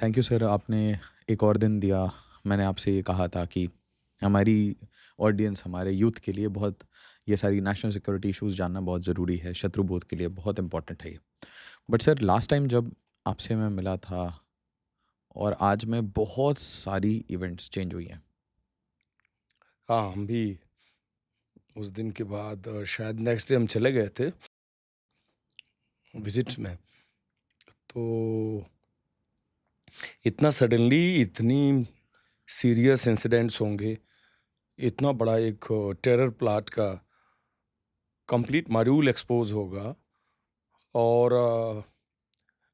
Thank you sir, आपने एक और दिन दिया। मैंने आपसे ये कहा था कि हमारी ऑडियंस, हमारे यूथ के लिए बहुत ये सारी नेशनल सिक्योरिटी इश्यूज़ जानना बहुत ज़रूरी है, शत्रुबोध के लिए बहुत इम्पोर्टेंट है ये। बट सर, लास्ट टाइम जब आपसे मैं मिला था और आज में बहुत सारी इवेंट्स चेंज हुई हैं। हाँ, हम भी उस दिन के बाद शायद नेक्स्ट डे हम चले गए थे विज़िट्स में। तो इतना सडनली इतनी सीरियस इंसिडेंट्स होंगे, इतना बड़ा एक टेरर प्लॉट का कंप्लीट मॉड्यूल एक्सपोज़ होगा और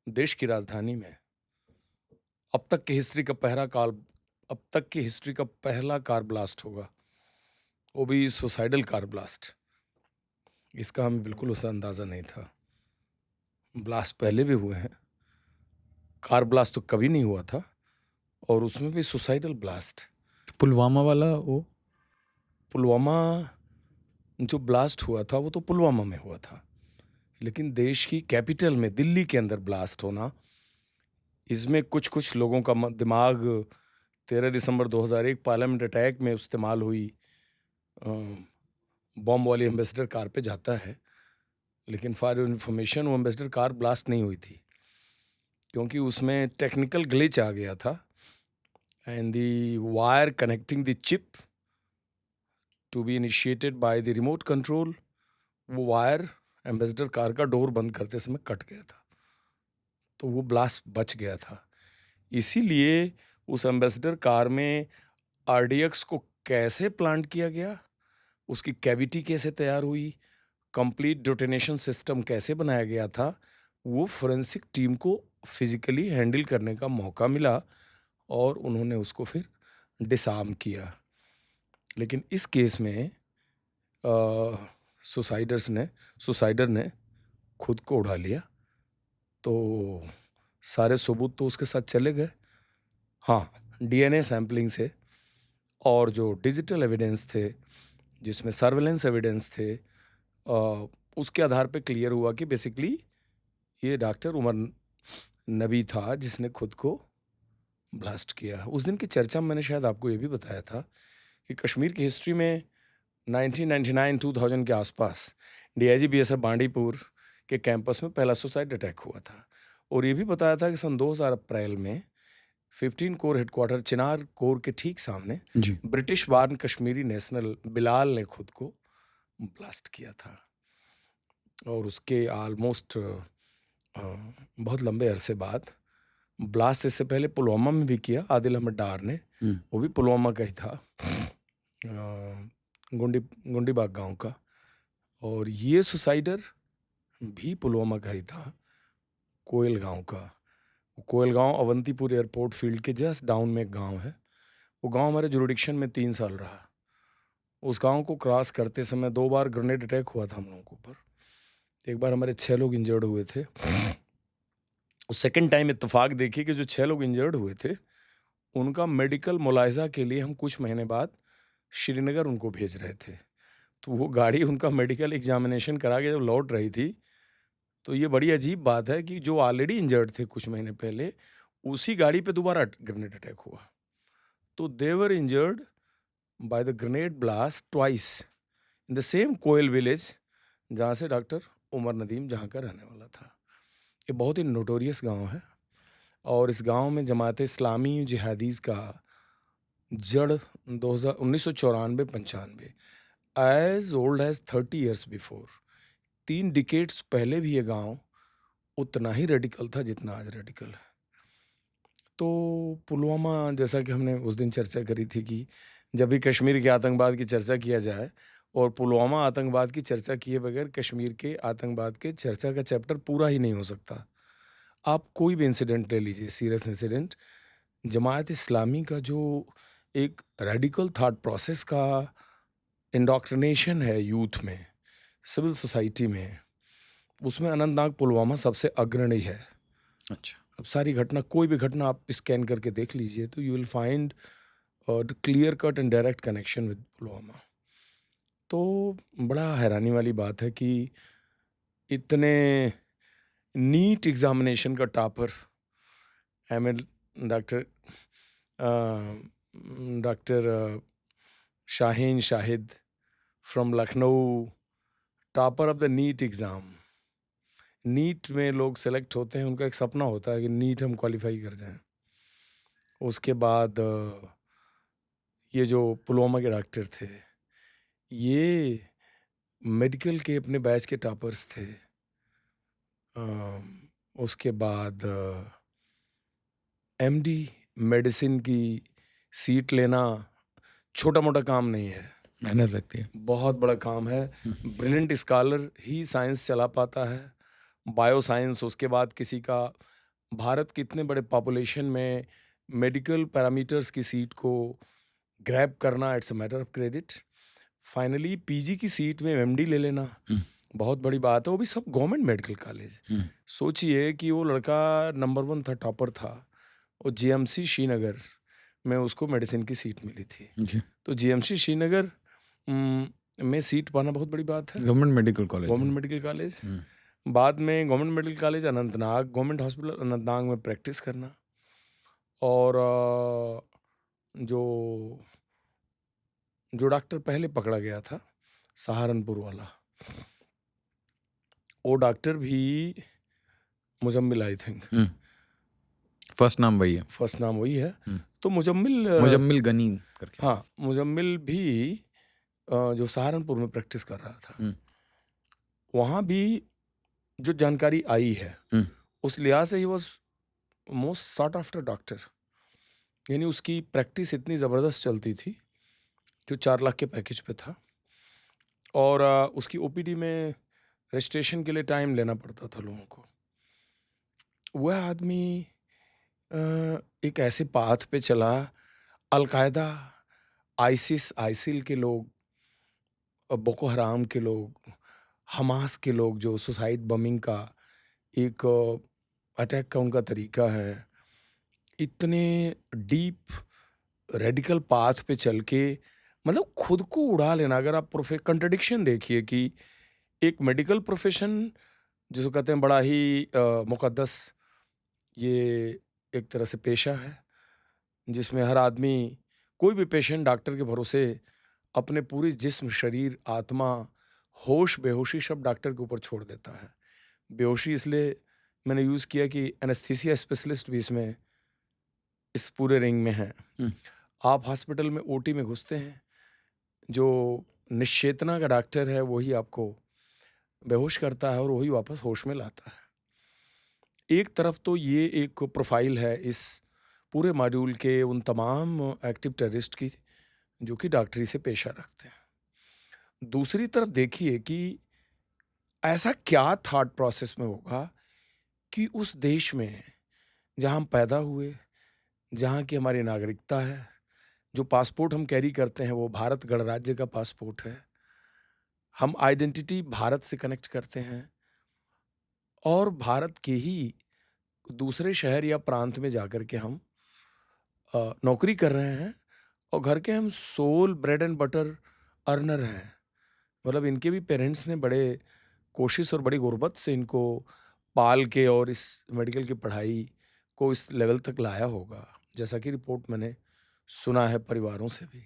देश की राजधानी में अब तक की हिस्ट्री का अब तक की हिस्ट्री का पहला कार ब्लास्ट होगा, वो भी सुसाइडल कार ब्लास्ट। इसका हमें बिल्कुल उसका अंदाज़ा नहीं था। ब्लास्ट पहले भी हुए हैं, कार ब्लास्ट तो कभी नहीं हुआ था और उसमें भी सुसाइडल ब्लास्ट। पुलवामा वाला वो। पुलवामा जो ब्लास्ट हुआ था वो तो पुलवामा में हुआ था, लेकिन देश की कैपिटल में दिल्ली के अंदर ब्लास्ट होना, इसमें कुछ-कुछ लोगों का दिमाग 13 दिसंबर 2001 पार्लियामेंट अटैक में इस्तेमाल हुई अ, बॉम्ब वाली एम्बेसडर कार पे जाता है, लेकिन फॉर योर इन्फॉर्मेशन वो एम्बेसडर कार ब्लास्ट नहीं हुई थी, क्योंकि उसमें टेक्निकल ग्लिच आ गया था and the wire connecting the chip to be initiated by the remote control, वो वायर एम्बेसडर कार का डोर बंद करते समय कट गया था, तो वो ब्लास्ट बच गया था। इसीलिए उस एम्बेसडर कार में आरडीएक्स को कैसे प्लांट किया गया, उसकी कैविटी कैसे तैयार हुई, कंप्लीट डिटोनेशन सिस्टम कैसे बनाया गया था, वो फोरेंसिक टीम को फिजिकली हैंडल करने का मौका मिला और उन्होंने उसको फिर डिसआर्म किया। लेकिन इस केस में सुसाइडर्स ने सुसाइडर ने खुद को उड़ा लिया, तो सारे सबूत तो उसके साथ चले गए। हाँ, डीएनए सैंपलिंग से और जो डिजिटल एविडेंस थे, जिसमें सर्वेलेंस एविडेंस थे, उसके आधार पे क्लियर हुआ कि बेसिकली ये डॉक्टर उमर नबी था जिसने खुद को ब्लास्ट किया। उस दिन की चर्चा में मैंने शायद आपको ये भी बताया था कि कश्मीर की हिस्ट्री में 1999-2000 के आसपास डीआईजी बीएसएफ बांडीपुर के कैंपस में पहला सुसाइड अटैक हुआ था और ये भी बताया था कि सन 2000 अप्रैल में 15 कोर हेडक्वार्टर चिनार कोर के ठीक सामने जी। British born Kashmiri national Bilal ने खुद को ब्लास्ट किया था और उसके ऑलमोस्ट बहुत लंबे अरसे बाद ब्लास्ट इससे पहले पुलवामा में भी किया आदिल अहमद डार ने, हुँ। वो भी पुलवामा का ही था, गुंडी गुंडीबाग गांव का। और ये सुसाइडर भी पुलवामा का ही था, कोयल गांव का। कोयल गांव अवंतीपुर एयरपोर्ट फील्ड के जस्ट डाउन में एक गांव है। वो गांव हमारे जुरिडिक्शन में 3 साल रहा। उस गांव को क्रॉस करते समय 2 बार ग्रेनेड अटैक हुआ था हम लोगों के ऊपर। एक बार हमारे 6 लोग इंजर्ड हुए थे। उस सेकेंड टाइम इत्तेफाक देखिए कि जो 6 लोग इंजर्ड हुए थे, उनका मेडिकल मुलायजा के लिए हम कुछ महीने बाद श्रीनगर उनको भेज रहे थे। तो वो गाड़ी उनका मेडिकल एग्जामिनेशन करा के जब लौट रही थी, तो ये बड़ी अजीब बात है कि जो ऑलरेडी इंजर्ड थे कुछ महीने पहले, उसी गाड़ी पे दोबारा ग्रेनेड अटैक हुआ। तो they were injured by the grenade blast twice in the same Koyal village, जहाँ से डॉक्टर उमर नदीम जहाँ का रहने वाला था। ये बहुत ही नोटोरियस गांव है और इस गांव में जमात इस्लामी जिहादीज़ का जड़ 1994-95 as old as 30 years before, 3 decades पहले भी ये गांव उतना ही रेडिकल था जितना आज रेडिकल है। तो पुलवामा, जैसा कि हमने उस दिन चर्चा करी थी कि जब भी कश्मीर के आतंकवाद की चर्चा किया जाए और पुलवामा आतंकवाद की चर्चा किए बगैर कश्मीर के आतंकवाद के चर्चा का चैप्टर पूरा ही नहीं हो सकता। आप कोई भी इंसिडेंट ले लीजिए, सीरियस इंसिडेंट, जमात इस्लामी का जो एक रेडिकल थॉट प्रोसेस का इंडोक्ट्रिनेशन है यूथ में, सिविल सोसाइटी में, उसमें अनंतनाग पुलवामा सबसे अग्रणी है। अच्छा। अब सारी घटना, कोई भी घटना आप स्कैन करके देख लीजिए तो you will find clear cut and direct connection with Pulwama. तो बड़ा हैरानी वाली बात है कि इतने नीट एग्जामिनेशन का topper, M doctor doctor Shaheen Shahid from Lucknow, topper of the NEET exam. NEET में लोग सेलेक्ट होते हैं, उनका एक सपना होता है कि नीट हम क्वालिफाई कर जाएं। उसके बाद ये जो पुलवामा के डॉक्टर थे, ये मेडिकल के अपने बैच के टॉपर्स थे। उसके बाद एमडी मेडिसिन की सीट लेना छोटा मोटा काम नहीं है, मेहनत लगती है। बहुत बड़ा काम है। ब्रिलियंट स्कॉलर ही साइंस चला पाता है, बायो साइंस। उसके बाद किसी का भारत के इतने बड़े पॉपुलेशन में मेडिकल पैरामीटर्स की सीट को ग्रैब करना, it's a matter of credit. Finally PG की सीट में एमडी ले लेना बहुत बड़ी बात है, वो भी सब गवर्नमेंट मेडिकल कॉलेज। सोचिए कि वो लड़का नंबर 1 था, टॉपर था, और जीएमसी श्रीनगर में उसको मेडिसिन की सीट मिली थी। जी। तो जीएमसी श्रीनगर में सीट पाना बहुत बड़ी बात है, government medical college. Government medical college. बाद में government medical college Anantnag, government hospital Anantnag में प्रैक्टिस करना। और जो जो डॉक्टर पहले पकड़ा गया था, सहारनपुर वाला, वो डॉक्टर भी मुजम्मिल, आई थिंक फर्स्ट नाम वही है। फर्स्ट नाम वही है। तो मुजम्मिल मुजम्मिल गनी करके। हाँ, मुजम्मिल भी जो सहारनपुर में प्रैक्टिस कर रहा था, वहाँ भी जो जानकारी आई है, उस लिहाज से he was most sought after doctor. यानी उसकी प्रैक्टिस इतनी ज़बरदस्त चलती थी, जो 4 लाख के पैकेज पे था, और उसकी ओपीडी में रजिस्ट्रेशन के लिए टाइम लेना पड़ता था लोगों को। वह आदमी एक ऐसे पाथ पे चला, अलकायदा, आइसिस, आइसिल के लोग, बोको हराम के लोग, हमास के लोग, जो सुसाइड बमिंग का एक अटैक का उनका तरीका है, इतने डीप रेडिकल पाथ पे चल के मतलब खुद को उड़ा लेना। अगर आप कंट्रडिक्शन देखिए कि एक मेडिकल प्रोफेशन जिसको कहते हैं बड़ा ही मुकद्दस, ये एक तरह से पेशा है जिसमें हर आदमी, कोई भी पेशेंट डॉक्टर के भरोसे अपने पूरी जिस्म, शरीर, आत्मा, होश बेहोशी सब डॉक्टर के ऊपर छोड़ देता है। बेहोशी इसलिए मैंने यूज़ किया कि एनेस्थीसिया स्पेशलिस्ट भी इसमें इस पूरे रिंग में है। आप हॉस्पिटल में ओटी में घुसते हैं, जो निश्चेतना का डॉक्टर है वही आपको बेहोश करता है और वही वापस होश में लाता है। एक तरफ तो ये एक प्रोफाइल है इस पूरे मॉड्यूल के उन तमाम एक्टिव टेररिस्ट की जो कि डॉक्टरी से पेशा रखते हैं। दूसरी तरफ देखिए कि ऐसा क्या थॉट प्रोसेस में होगा कि उस देश में जहाँ हम पैदा हुए, जहाँ की हमारी नागरिकता है, जो पासपोर्ट हम कैरी करते हैं वो भारत गणराज्य का पासपोर्ट है, हम आइडेंटिटी भारत से कनेक्ट करते हैं, और भारत के ही दूसरे शहर या प्रांत में जाकर के हम नौकरी कर रहे हैं, और घर के हम sole bread and butter earner हैं। मतलब इनके भी पेरेंट्स ने बड़े कोशिश और बड़ी गुर्बत से इनको पाल के और इस मेडिकल की पढ़ाई को इस लेवल तक लाया होगा, जैसा कि रिपोर्ट मैंने सुना है परिवारों से भी।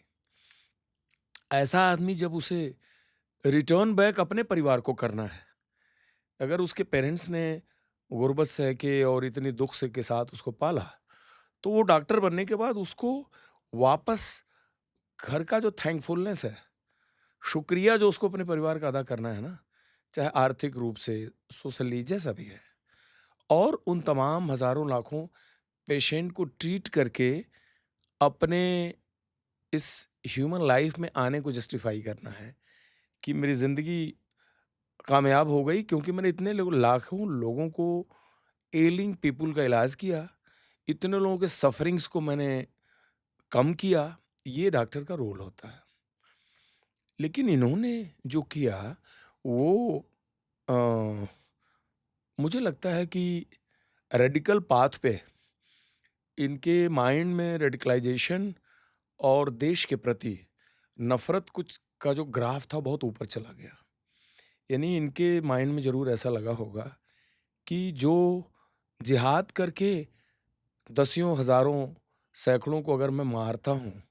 ऐसा आदमी जब उसे रिटर्न बैक अपने परिवार को करना है, अगर उसके पेरेंट्स ने गुर्बत सह के और इतनी दुख से के साथ उसको पाला, तो वो डॉक्टर बनने के बाद उसको वापस घर का जो थैंकफुलनेस है, शुक्रिया जो उसको अपने परिवार का अदा करना है ना, चाहे आर्थिक रूप से, सोशली, जैसा भी है, और उन तमाम हज़ारों लाखों पेशेंट को ट्रीट करके अपने इस ह्यूमन लाइफ में आने को जस्टिफाई करना है कि मेरी ज़िंदगी कामयाब हो गई क्योंकि मैंने इतने लाखों लोगों को, एलिंग पीपल का इलाज किया, इतने लोगों के सफरिंग्स को मैंने कम किया। ये डॉक्टर का रोल होता है। लेकिन इन्होंने जो किया वो मुझे लगता है कि रेडिकल पाथ पे इनके माइंड में रेडिकलाइजेशन और देश के प्रति नफ़रत कुछ का जो ग्राफ था बहुत ऊपर चला गया। यानी इनके माइंड में ज़रूर ऐसा लगा होगा कि जो जिहाद करके दसियों, हज़ारों, सैकड़ों को अगर मैं मारता हूँ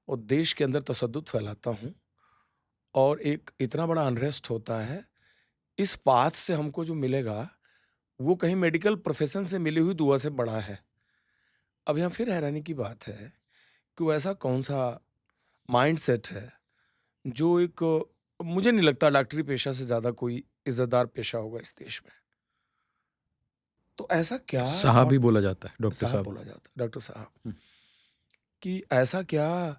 और देश के अंदर तशद्दुद फैलाता हूँ और एक इतना बड़ा अनरेस्ट होता है, इस पाथ से हमको जो मिलेगा, वो कहीं मेडिकल प्रोफ़ेशन से मिली हुई दुआ से बड़ा है। अब यहाँ फिर हैरानी की बात है कि वो ऐसा कौन-सा माइंडसेट है, जो एक मुझे नहीं लगता डॉक्टरी पेशा से ज़्यादा कोई इज़्ज़तदार पेशा होगा इस देश में। तो ऐसा क्या साहब ही थॉट बोला जाता है, डॉक्टर साहब साहब। बोला जाता है, डॉक्टर साहब, हुँ, कि ऐसा क्या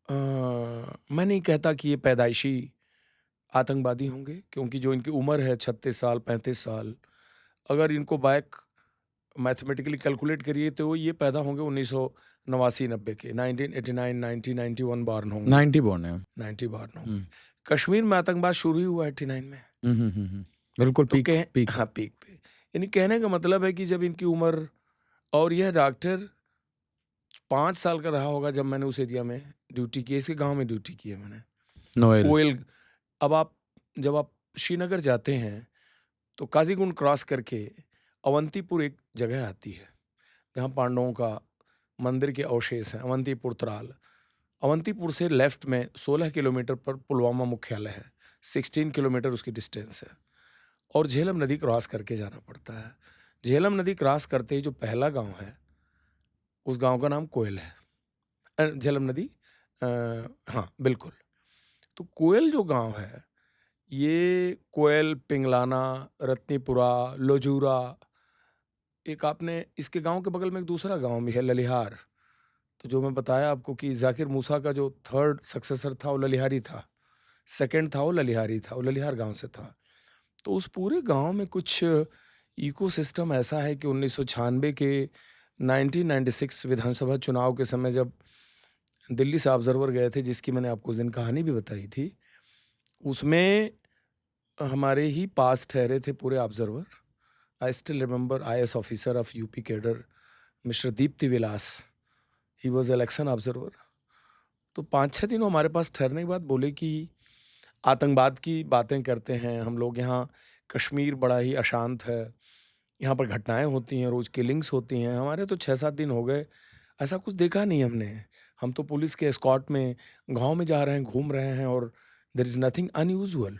मैं नहीं कहता कि ये पैदाइशी आतंकवादी होंगे, क्योंकि जो इनकी उम्र है 36 साल, 35 साल, अगर इनको बैक मैथमेटिकली कैलकुलेट करिए तो ये पैदा होंगे 1989-90 के, 1989, 1991 बॉर्न होंगे, 90 बॉर्न है। 90 बॉर्न हुँ। होंगे। कश्मीर में आतंकवाद शुरू ही हुआ 89 में। हुँ, हुँ, हुँ, हुँ। बिल्कुल तो पीक कह पीक हाँ, पीक पे। यानी कहने का मतलब है कि जब इनकी उम्र, और यह डॉक्टर 5 साल का रहा होगा जब मैंने उस एरिया में ड्यूटी की है, इसके गाँव में ड्यूटी की है मैंने। नोएल। कोयल अब आप जब आप श्रीनगर जाते हैं, तो काज़ीगुंड क्रॉस करके अवंतीपुर एक जगह आती है, जहाँ पांडवों का मंदिर के अवशेष हैं, अवंतीपुर त्राल। अवंतीपुर से लेफ्ट में 16 किलोमीटर पर पुलवामा मुख्यालय है, 16 किलोमीटर उसकी डिस्टेंस है, और झेलम नदी क्रॉस करके जाना पड़ता है। झेलम नदी क्रॉस करते ही जो पहला गाँव है, उस गाँव का नाम कोयल है। झेलम नदी अ, हाँ, बिल्कुल। तो कोयल जो गाँव है, ये कोयल, पिंगलाना, रत्नीपुरा, लोजूरा, एक आपने इसके गाँव के बगल में एक दूसरा गाँव भी है ललिहार। तो जो मैं बताया आपको कि ज़ाकिर मूसा का जो 3rd सक्सेसर था वो ललिहारी था, 2nd था वो ललिहारी था, वो ललिहार गाँव से था। तो उस पूरे गाँव में कुछ इकोसिस्टम ऐसा है कि 1996 के 1996 विधानसभा चुनाव के समय जब दिल्ली से ऑब्ज़र्वर गए थे, जिसकी मैंने आपको उस दिन कहानी भी बताई थी, उसमें हमारे ही पास ठहरे थे पूरे observer. I still remember IAS officer of UP cadre mister Deepti Vilas, he was election observer. तो 5-6 दिन वो हमारे पास ठहरने के बाद बोले कि आतंकवाद की बातें करते हैं हम लोग यहाँ, कश्मीर बड़ा ही अशांत है, यहाँ पर घटनाएँ होती हैं, रोज़ किलिंग्स होती हैं। हमारे तो 6-7 दिन हो गए, ऐसा कुछ देखा नहीं हमने। हम तो पुलिस के एस्कॉर्ट में गाँव में जा रहे हैं, घूम रहे हैं, और देयर इज़ नथिंग अनयूजुअल।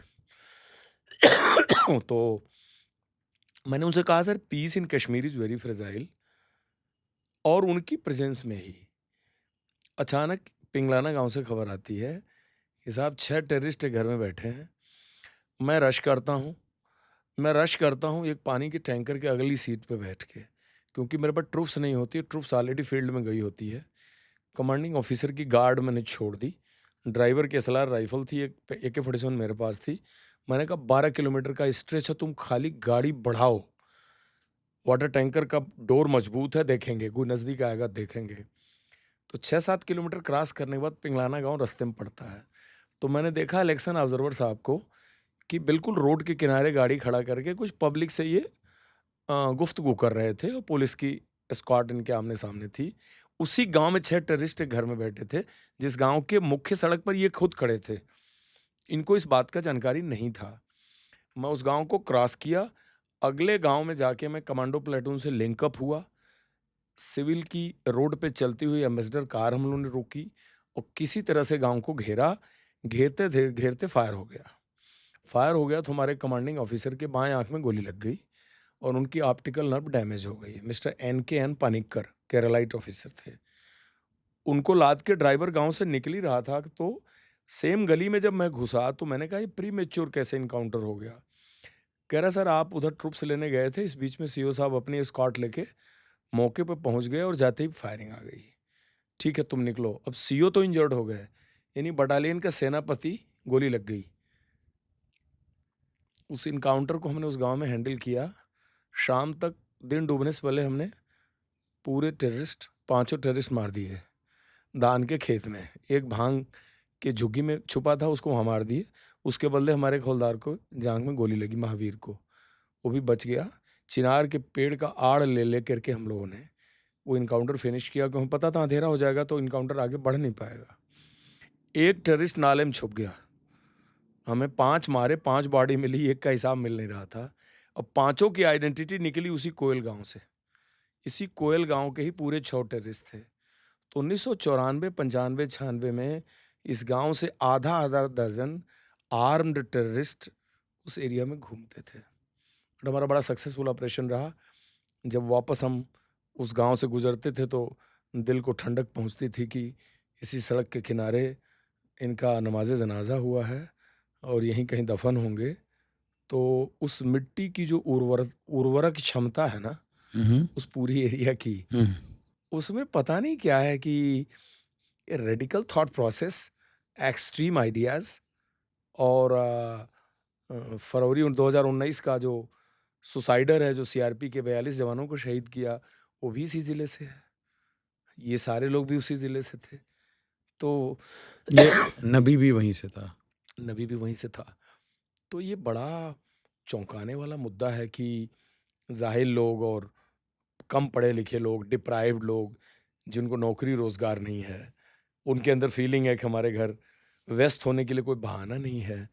तो मैंने उनसे कहा, sir peace in Kashmir is very fragile, और उनकी प्रेज़ेंस में ही अचानक पिंगलाना गाँव से खबर आती है कि साहब 6 टेररिस्ट एक घर में बैठे हैं। मैं रश करता हूँ, एक पानी के टैंकर के अगली सीट पे बैठ के, क्योंकि मेरे पास ट्रूप्स नहीं होती है, ट्रूप्स ऑलरेडी फील्ड में गई होती है। कमांडिंग ऑफिसर की गार्ड मैंने छोड़ दी, ड्राइवर की एसएलआर राइफल थी, एक AK-47 मेरे पास थी। मैंने कहा 12 किलोमीटर का स्ट्रेच है, तुम खाली गाड़ी बढ़ाओ, वाटर टैंकर का डोर मजबूत है, देखेंगे, कोई नज़दीक आएगा देखेंगे। तो 6-7 किलोमीटर क्रॉस करने के बाद पिंगलाना गाँव रास्ते में पड़ता है। तो मैंने देखा इलेक्शन ऑब्जर्वर साहब को कि बिल्कुल रोड के किनारे गाड़ी खड़ा करके कुछ पब्लिक से ये गुफ्तगू कर रहे थे, और पुलिस की एस्कॉर्ट इनके आमने-सामने थी। उसी गाँव में 6 टेररिस्ट एक घर में बैठे थे, जिस गाँव के मुख्य सड़क पर ये खुद खड़े थे। इनको इस बात का जानकारी नहीं था। मैं उस गाँव को क्रॉस किया, अगले गाँव में जाके मैं कमांडो प्लेटून से लिंक अप हुआ। सिविल की रोड पे चलती हुई एम्बेसडर कार हम लोगों ने रोकी और किसी तरह से गाँव को घेरा। घेरते फायर हो गया। फायर हो गया तो हमारे कमांडिंग ऑफिसर के बाएँ आँख में गोली लग गई और उनकी ऑप्टिकल नर्व डैमेज हो गई। Mister NKN Panikkar Keralite officer थे। उनको लाद के ड्राइवर गाँव से निकल ही रहा था, तो सेम गली में जब मैं घुसा तो मैंने कहा ये प्रीमेच्योर कैसे एनकाउंटर हो गया? कह रहा, सर आप उधर ट्रुप्स लेने गए थे, इस बीच में सीओ साहब अपनी एस्कॉर्ट लेके मौके पे पहुँच गए और जाते ही फायरिंग आ गई। ठीक है तुम निकलो। अब सीओ तो इंजर्ड हो गए, यानी बटालियन का सेनापति गोली लग गई। उस इनकाउंटर को हमने उस गाँव में हैंडल किया। शाम तक दिन डूबने से पहले हमने पूरे टेररिस्ट 5 टेररिस्ट मार दिए। धान के खेत में एक भांग के झुग्गी में छुपा था, उसको वहाँ मार दिए। उसके बदले हमारे एक हवलदार को जांघ में गोली लगी, महावीर को, वो भी बच गया। चिनार के पेड़ का आड़ ले करके हम लोगों ने वो इनकाउंटर फिनिश किया, क्योंकि हमें पता था अंधेरा हो जाएगा तो इनकाउंटर आगे बढ़ नहीं पाएगा। एक टेररिस्ट नाले में छुप गया। हमें 5 मारे, 5 बॉडी मिली, एक का हिसाब मिल नहीं रहा था और पाँचों की आइडेंटिटी निकली उसी कोयल गाँव से। इसी कोयल गांव के ही पूरे 6 टेररिस्ट थे। तो 1994, 95, 96 में इस गांव से आधा आधा दर्जन आर्म्ड टेररिस्ट उस एरिया में घूमते थे और हमारा बड़ा सक्सेसफुल ऑपरेशन रहा। जब वापस हम उस गांव से गुजरते थे तो दिल को ठंडक पहुंचती थी कि इसी सड़क के किनारे इनका नमाज जनाजा हुआ है और यहीं कहीं दफन होंगे। तो उस मिट्टी की जो उर्वरक क्षमता है ना, हम्म। उस पूरी एरिया की, हम्म। उसमें पता नहीं क्या है कि radical thought process, extreme ideas और फरवरी 2019 का जो सुसाइडर है, जो सीआरपी के 42 जवानों को शहीद किया, वो भी इसी ज़िले से है। ये सारे लोग भी उसी ज़िले से थे। तो ये नबी भी वहीं से था। नबी भी वहीं से था। तो ये बड़ा चौंकाने वाला मुद्दा है कि जाहिल लोग और कम पढ़े लिखे लोग, डिप्राइव्ड लोग, जिनको नौकरी रोज़गार नहीं है, उनके अंदर फीलिंग है कि हमारे घर व्यस्त होने के लिए कोई बहाना नहीं है।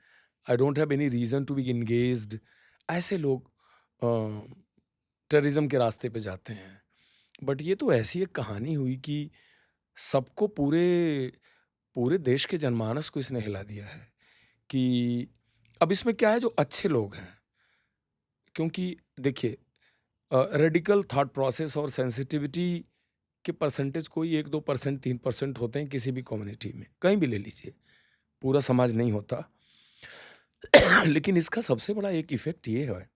I don't have any reason to be engaged. ऐसे लोग टेररिज्म के रास्ते पे जाते हैं। बट ये तो ऐसी एक कहानी हुई कि सबको, पूरे पूरे देश के जनमानस को इसने हिला दिया है कि अब इसमें क्या है, जो अच्छे लोग हैं, क्योंकि देखिए रेडिकल थॉट प्रोसेस और सेंसिटिविटी के परसेंटेज कोई 1-2%, 3% होते हैं किसी भी कम्युनिटी में, कहीं भी ले लीजिए, पूरा समाज नहीं होता। लेकिन इसका सबसे बड़ा एक इफेक्ट ये है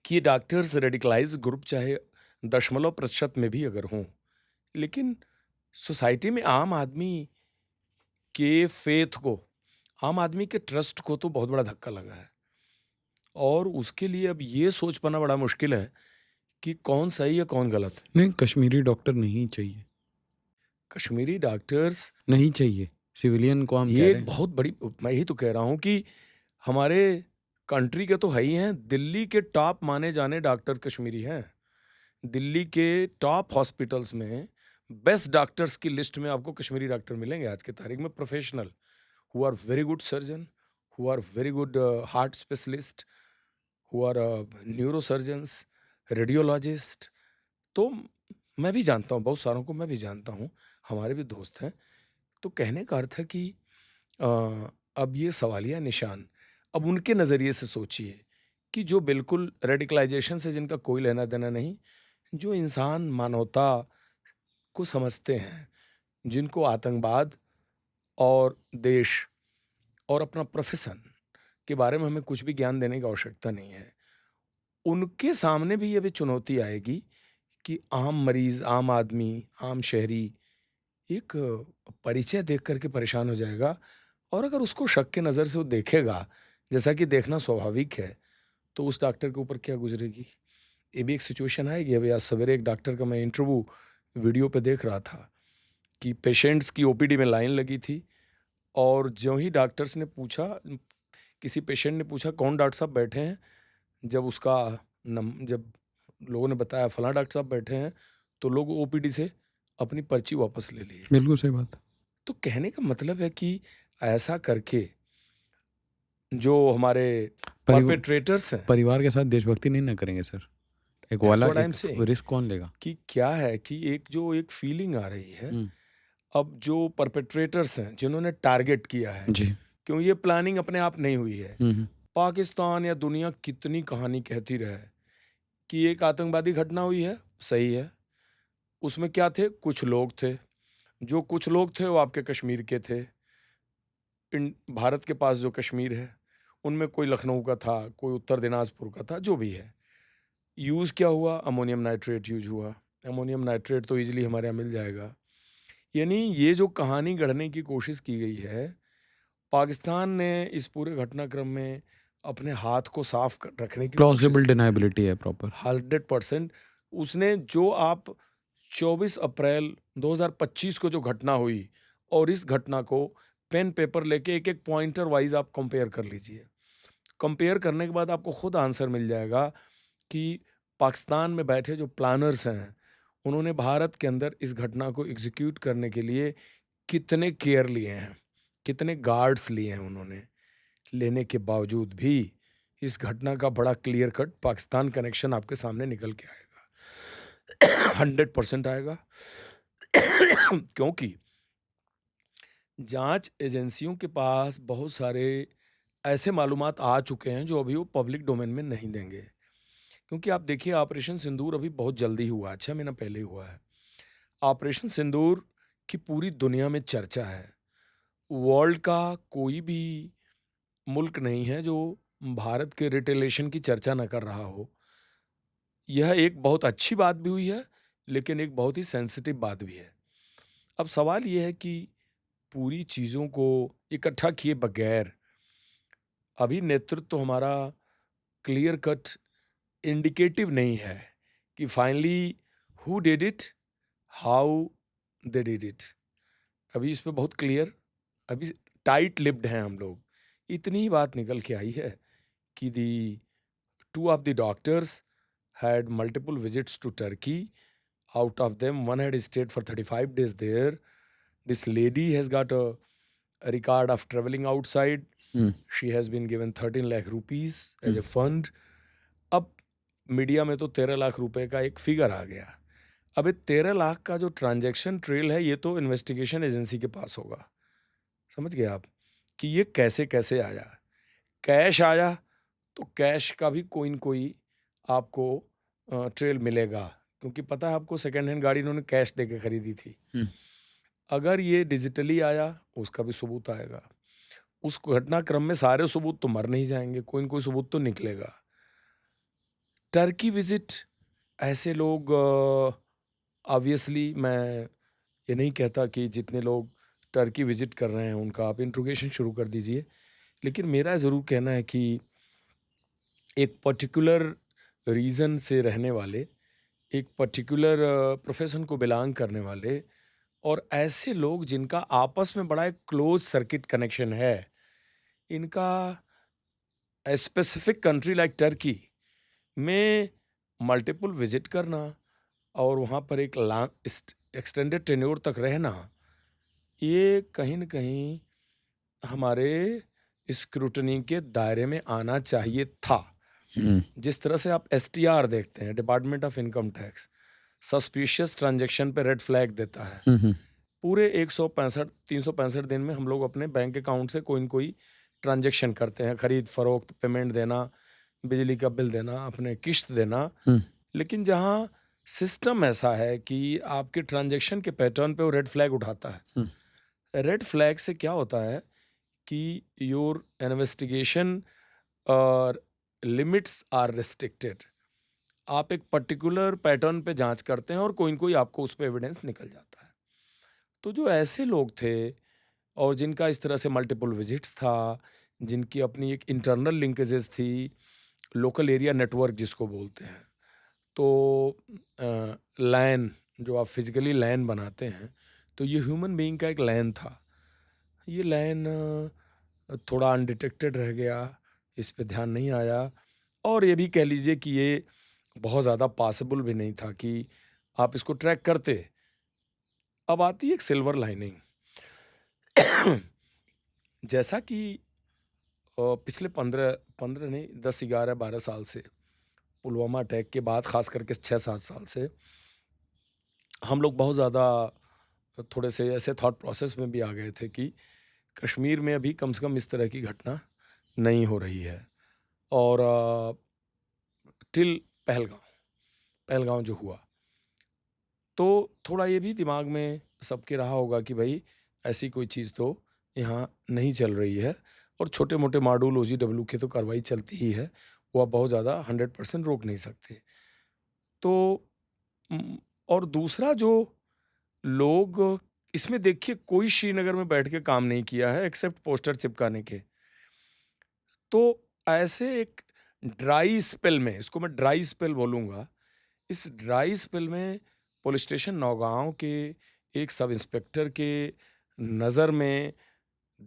कि ये डॉक्टर्स रेडिकलाइज ग्रुप चाहे 0% में भी अगर हों, लेकिन सोसाइटी में आम आदमी के फेथ को, आम आदमी के ट्रस्ट को तो बहुत बड़ा धक्का लगा है और उसके लिए अब ये सोच पाना बड़ा मुश्किल है कि कौन सही है कौन गलत है। नहीं, कश्मीरी डॉक्टर नहीं चाहिए। कश्मीरी डॉक्टर्स नहीं चाहिए, सिविलियन को हम कह ये रहे एक हैं। बहुत बड़ी, मैं यही तो कह रहा हूँ कि हमारे कंट्री के तो है ही हैं, दिल्ली के टॉप माने जाने डॉक्टर कश्मीरी हैं। दिल्ली के टॉप हॉस्पिटल्स में बेस्ट डॉक्टर्स की लिस्ट में आपको कश्मीरी डॉक्टर मिलेंगे आज के तारीख में, professional who are very good surgeon, who are very good heart specialist, who are neuro surgeons, radiologist. तो मैं भी जानता हूँ, बहुत सारों को मैं भी जानता हूँ, हमारे भी दोस्त हैं। तो कहने का अर्थ है कि अ, अब ये सवालिया निशान, अब उनके नज़रिए से सोचिए कि जो बिल्कुल रेडिकलाइजेशन से जिनका कोई लेना देना नहीं, जो इंसान मानवता को समझते हैं, जिनको आतंकवाद और देश और अपना प्रोफेशन के बारे में हमें कुछ भी ज्ञान देने की आवश्यकता नहीं है, उनके सामने भी ये भी चुनौती आएगी कि आम मरीज, आम आदमी, आम शहरी एक परिचय देख करके परेशान हो जाएगा और अगर उसको शक के नज़र से वो देखेगा, जैसा कि देखना स्वाभाविक है, तो उस डॉक्टर के ऊपर क्या गुजरेगी? ये भी एक सिचुएशन आएगी। अभी आज सवेरे एक डॉक्टर का मैं इंटरव्यू वीडियो पे देख रहा था कि पेशेंट्स की ओपीडी में लाइन लगी थी और ज्यों ही डॉक्टर्स ने पूछा, किसी पेशेंट ने पूछा कौन डॉक्टर साहब बैठे हैं, जब लोगों ने बताया फलां डॉक्टर साहब बैठे हैं, तो लोग ओपीडी से अपनी पर्ची वापस ले लिए। बिल्कुल सही बात। तो कहने का मतलब है कि ऐसा करके जो हमारे परपेट्रेटर्स हैं, परिवार के साथ देशभक्ति नहीं ना करेंगे सर। एक दैट्स वाला व्हाट आई एम एक सेइंग, रिस्क कौन लेगा? कि क्या है कि एक फीलिंग आ रही है, हम्म। अब जो परपेट्रेटर्स हैं, जिन्होंने टारगेट किया है, जी। क्यों ये प्लानिंग अपने आप नहीं हुई है। हम्म। पाकिस्तान या दुनिया कितनी कहानी कहती रहे कि एक आतंकवादी घटना हुई है, सही है, उसमें क्या थे, कुछ लोग थे, जो कुछ लोग थे वो आपके कश्मीर के थे। भारत के पास जो कश्मीर है, उनमें कोई लखनऊ का था, कोई उत्तर दिनाजपुर का था, जो भी है। यूज़ क्या हुआ, अमोनियम नाइट्रेट यूज हुआ। अमोनियम नाइट्रेट तो ईजिली हमारे यहाँ मिल जाएगा। यानी ये जो कहानी गढ़ने की कोशिश की गई है, पाकिस्तान ने इस पूरे घटनाक्रम में अपने हाथ को साफ रखने की कोशिश प्लॉजिबल की है। डिनाइबिलिटी है प्रॉपर। 100% उसने, जो आप 24 अप्रैल 2025 को जो घटना हुई और इस घटना को पेन पेपर लेके एक एक पॉइंटर वाइज आप कंपेयर कर लीजिए। कंपेयर करने के बाद आपको खुद आंसर मिल जाएगा कि पाकिस्तान में बैठे जो प्लानर्स हैं, उन्होंने भारत के अंदर इस घटना को एग्जीक्यूट करने के लिए कितने केयर लिए हैं, कितने गार्ड्स लिए हैं उन्होंने। लेने के बावजूद भी इस घटना का बड़ा क्लियर कट पाकिस्तान कनेक्शन आपके सामने निकल के आएगा। 100% आएगा। क्योंकि जांच एजेंसियों के पास बहुत सारे ऐसे मालूमात आ चुके हैं जो अभी वो पब्लिक डोमेन में नहीं देंगे। क्योंकि आप देखिए, ऑपरेशन सिंदूर अभी बहुत जल्दी हुआ, 6 महीना पहले हुआ है। ऑपरेशन सिंदूर की पूरी दुनिया में चर्चा है। वर्ल्ड का कोई भी मुल्क नहीं है जो भारत के रिटेलिएशन की चर्चा न कर रहा हो। यह एक बहुत अच्छी बात भी हुई है, लेकिन एक बहुत ही सेंसिटिव बात भी है। अब सवाल ये है कि पूरी चीज़ों को इकट्ठा किए बगैर अभी नेतृत्व तो हमारा क्लियर कट इंडिकेटिव नहीं है कि finally who did it, how they did it. अभी इस पे बहुत क्लियर, अभी टाइट लिप्ड हैं हम लोग। इतनी ही बात निकल के आई है कि दी two of the doctors had multiple visits to Turkey. Out of them, one had stayed for 35 days there. This lady has got a record of traveling outside. Hmm, She has been given 13 lakh rupees as hmm, a fund. अब media में तो 13 लाख रुपए का एक figure आ गया। अब ये 13 लाख का जो ट्रांजैक्शन ट्रेल है, ये तो इन्वेस्टिगेशन एजेंसी के पास होगा। समझ गए आप कि ये कैसे कैसे आया। कैश आया तो कैश का भी कोई न कोई आपको ट्रेल मिलेगा, क्योंकि पता है आपको सेकंड हैंड गाड़ी इन्होंने कैश दे के खरीदी थी। हुँ, अगर ये डिजिटली आया, उसका भी सबूत आएगा। उस घटनाक्रम में सारे सबूत तो मर नहीं जाएंगे, कोई न कोई सबूत तो निकलेगा। टर्की विजिट, ऐसे लोग, ऑब्वियसली मैं ये नहीं कहता कि जितने लोग टर्की विजिट कर रहे हैं उनका आप इंट्रोगेशन शुरू कर दीजिए, लेकिन मेरा ज़रूर कहना है कि एक पर्टिकुलर रीज़न से रहने वाले, एक पर्टिकुलर प्रोफेशन को बिलोंग करने वाले और ऐसे लोग जिनका आपस में बड़ा एक क्लोज सर्किट कनेक्शन है, इनका स्पेसिफिक कंट्री लाइक टर्की में मल्टीपल विजिट करना और वहाँ पर एक लॉन्ग एक्सटेंडेड टेन्योर तक रहना, ये कहीं न कहीं हमारे स्क्रूटनी के दायरे में आना चाहिए था। हुँ, जिस तरह से आप एसटीआर देखते हैं, department of income tax, suspicious transaction पे रेड फ्लैग देता है। हुँ, हुँ, पूरे 165 365 दिन में हम लोग अपने बैंक अकाउंट से कोई न कोई ट्रांजैक्शन करते हैं, खरीद-फरोख्त, पेमेंट देना, बिजली का बिल देना, अपने किश्त देना। हुँ, लेकिन जहाँ सिस्टम ऐसा है कि आपके ट्रांजैक्शन के पैटर्न पे वो रेड फ्लैग उठाता है। हुँ, रेड फ्लैग से क्या होता है कि योर इन्वेस्टिगेशन और लिमिट्स आर रिस्ट्रिक्टेड। आप एक पर्टिकुलर पैटर्न पे जांच करते हैं और कोई न कोई आपको उस पे एविडेंस निकल जाता है। तो जो ऐसे लोग थे और जिनका इस तरह से मल्टीपल विजिट्स था, जिनकी अपनी एक इंटरनल लिंकेजेस थी, लोकल एरिया नेटवर्क जिसको बोलते हैं। तो लैन, जो आप फिजिकली लैन बनाते हैं, तो ये ह्यूमन बीइंग का एक लैन था। ये लैन थोड़ा अनडिटेक्टेड रह गया, इस पे ध्यान नहीं आया और ये भी कह लीजिए कि ये बहुत ज़्यादा पॉसिबल भी नहीं था कि आप इसको ट्रैक करते। अब आती है एक सिल्वर लाइनिंग। जैसा कि पिछले 15 नहीं, 10, 11, 12 साल से, पुलवामा अटैक के बाद ख़ास करके 6-7 साल से हम लोग बहुत ज़्यादा थोड़े से ऐसे थॉट प्रोसेस में भी आ गए थे कि कश्मीर में अभी कम से कम इस तरह की घटना नहीं हो रही है। और टिल पहलगाँव, पहलगाँव जो हुआ, तो थोड़ा ये भी दिमाग में सबके रहा होगा कि भाई ऐसी कोई चीज़ तो यहाँ नहीं चल रही है और छोटे-मोटे मॉड्यूल ओजीडब्ल्यू की तो कार्रवाई चलती ही है, वो आप बहुत ज़्यादा 100% रोक नहीं सकते। तो और दूसरा जो लोग, इसमें देखिए कोई श्रीनगर में बैठ के काम नहीं किया है एक्सेप्ट पोस्टर चिपकाने के। तो ऐसे एक ड्राई स्पेल में, इसको मैं ड्राई स्पेल बोलूँगा, इस ड्राई स्पेल में पुलिस स्टेशन नौगाँव के एक सब इंस्पेक्टर के नज़र में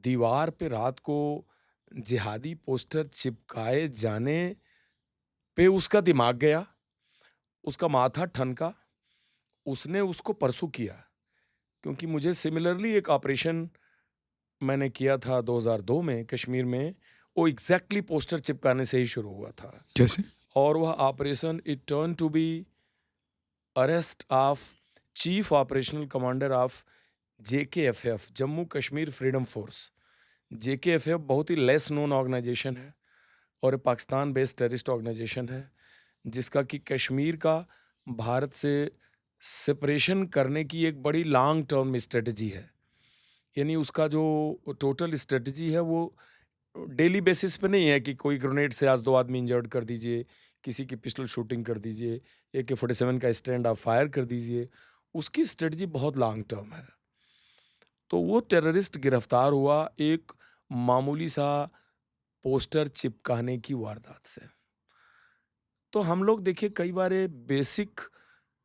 दीवार पे रात को जिहादी पोस्टर चिपकाए जाने पे उसका दिमाग गया, उसका माथा ठनका, उसने उसको परसू किया। क्योंकि मुझे सिमिलरली एक ऑपरेशन मैंने किया था 2002 में कश्मीर में, वो एग्ज़ैक्टली पोस्टर चिपकाने से ही शुरू हुआ था। कैसे? और वह operation it turn to be arrest of chief operational commander of JKFF, Jammu Kashmir freedom force. JKFF बहुत ही लेस नोन ऑर्गेनाइजेशन है और पाकिस्तान बेस्ड टेररिस्ट ऑर्गेनाइजेशन है, जिसका कि कश्मीर का भारत से सेपरेशन करने की एक बड़ी लॉन्ग टर्म स्ट्रेटजी है। यानी उसका जो टोटल स्ट्रेटजी है वो डेली बेसिस पे नहीं है कि कोई ग्रेनेड से आज 2 आदमी इंजर्ड कर दीजिए, किसी की पिस्टल शूटिंग कर दीजिए, AK-47 का स्टैंड आप फायर कर दीजिए। उसकी स्ट्रेटजी बहुत लॉन्ग टर्म है। तो वो टेररिस्ट गिरफ्तार हुआ एक मामूली सा पोस्टर चिपकाने की वारदात से। तो हम लोग देखिए कई बार ये बेसिक